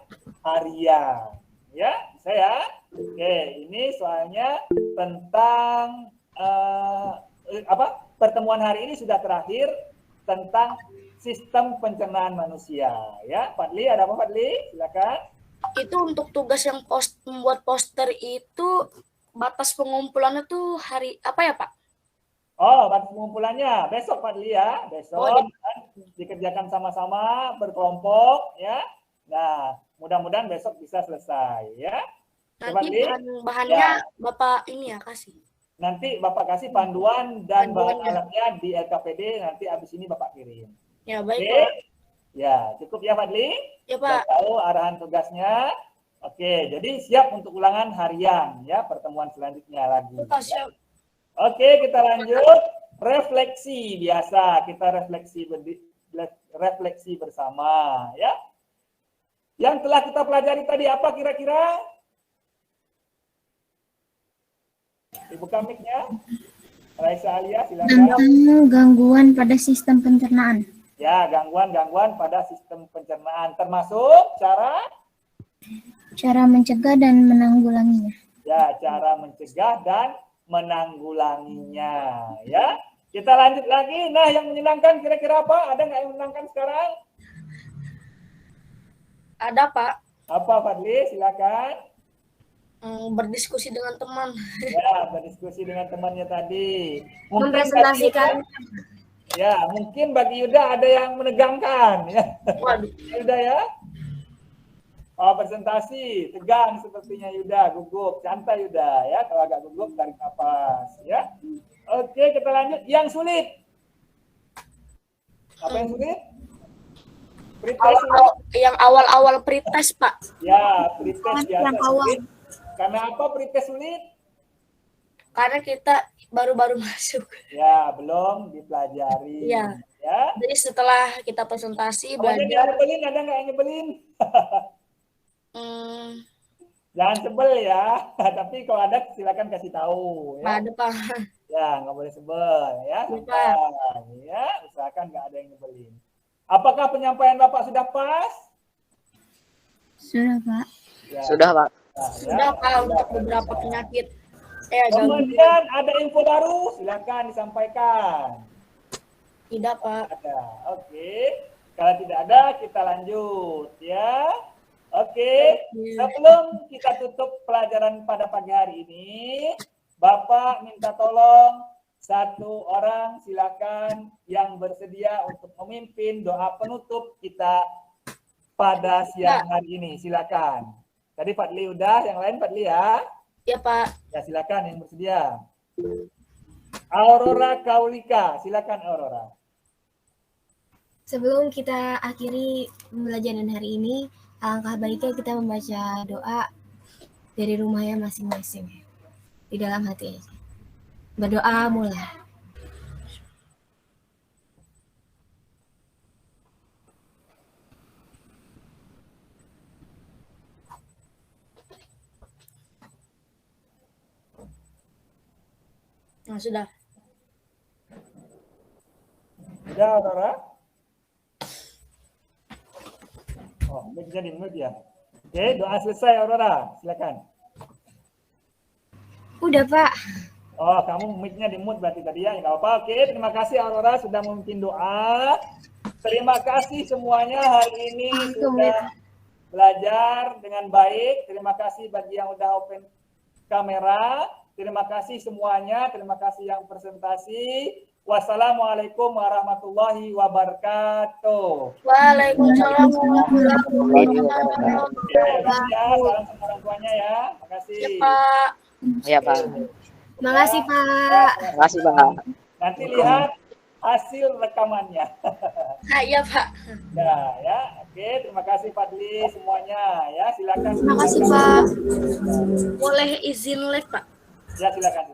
harian. Ya, saya. Oke, ini soalnya tentang pertemuan hari ini sudah terakhir tentang sistem pencernaan manusia. Ya, Fadli, ada apa Fadli? Silakan. Itu untuk tugas yang membuat poster itu batas pengumpulannya tuh hari apa ya, Pak? Oh, batas pengumpulannya besok Fadli ya, besok Oh, kan dikerjakan sama-sama berkelompok ya. Nah, mudah-mudahan besok bisa selesai ya. Nanti bahan-bahannya Bapak ini ya kasih. Nanti Bapak kasih panduan dan bahan Panduannya. alatnya di LKPD, nanti abis ini Bapak kirim. Ya, baik, Oke. Pak. Ya, cukup ya Fadli? Ya, Sudah Pak. tahu arahan tugasnya. Oke, jadi siap untuk ulangan harian ya, pertemuan selanjutnya lagi. Pak, siap. Oke, kita lanjut. Refleksi biasa, kita refleksi bersama ya. Yang telah kita pelajari tadi apa kira-kira? Dibuka mic-nya. Raisa Alia, silakan. Tentang gangguan pada sistem pencernaan. Ya, gangguan-gangguan pada sistem pencernaan termasuk Cara mencegah dan menanggulanginya. ya, cara mencegah dan menanggulanginya ya. Kita lanjut lagi. Nah, yang menyenangkan kira-kira apa? Ada nggak yang menyenangkan sekarang? Ada, Pak. Apa Fadli? Silakan. Berdiskusi dengan teman. Ya, berdiskusi dengan temannya tadi. Mempresentasikan. Ya, mungkin bagi Yuda ada yang menegangkan ya. Waduh. Yuda ya. Oh, presentasi, tegang sepertinya Yuda, gugup, santai Yuda ya. Kalau agak gugup tarik nafas ya. Oke, kita lanjut. Yang sulit. Apa yang sulit? Pretest. Yang awal-awal pretest, Pak. Ya, pretest biasa Yang awal. sulit. Karena apa pretest sulit? Karena kita baru-baru masuk. Ya, belum dipelajari. Iya. Ya. Jadi setelah kita presentasi Kemudian yang belajar nyebelin, ada nggak yang nyebelin? hmm, Jangan sebel ya. Tapi kalau ada silakan kasih tahu. Ya, ada, Pak. ya nggak boleh sebel ya. Lupa. Ya, usahakan nggak ada yang nyebelin. Apakah penyampaian Bapak sudah pas? Sudah, Pak. Ya. Sudah, Pak. Nah, Sudah, ya. Pak, untuk beberapa penyakit. Kemudian ada info baru, silakan disampaikan. Tidak, Pak. Ada. Oke. Kalau tidak ada, kita lanjut ya. Oke. Sebelum kita tutup pelajaran pada pagi hari ini, Bapak minta tolong satu orang silakan yang bersedia untuk memimpin doa penutup kita pada siang hari ini. Silakan. Tadi Fadli udah, yang lain Fadli ya. Ya, Pak. Ya silakan yang bersedia. Aurora Kaulika, silakan Aurora. Sebelum kita akhiri pembelajaran hari ini, alangkah baiknya kita membaca doa dari rumahnya masing-masing. Di dalam hati aja. Berdoa mulai. Nah, sudah. Sudah, Aurora? Oh, mic-nya di mute ya. Oke, doa selesai, Aurora. Silakan. Udah, Pak. Oh, kamu mic-nya di mute berarti tadi ya. Nggak apa-apa. Oke, terima kasih Aurora sudah memimpin doa. Terima kasih semuanya hari ini sudah belajar dengan baik. Terima kasih bagi yang udah open kamera. Terima kasih semuanya. Terima kasih yang presentasi. Wassalamualaikum warahmatullahi wabarakatuh. Waalaikumsalam warahmatullahi wabarakatuh. Ya, salam sama orang tuanya ya. Terima kasih. Ya, Pak. Iya, Pak. Terima kasih, Pak. Terima kasih, Pak. Nanti lihat hasil rekamannya. Nah, iya, Pak. Nah, ya. Oke, terima kasih Fadli semuanya ya. Silakan. Terima kasih, Pak. Boleh izin live, Pak? Ya, silakan.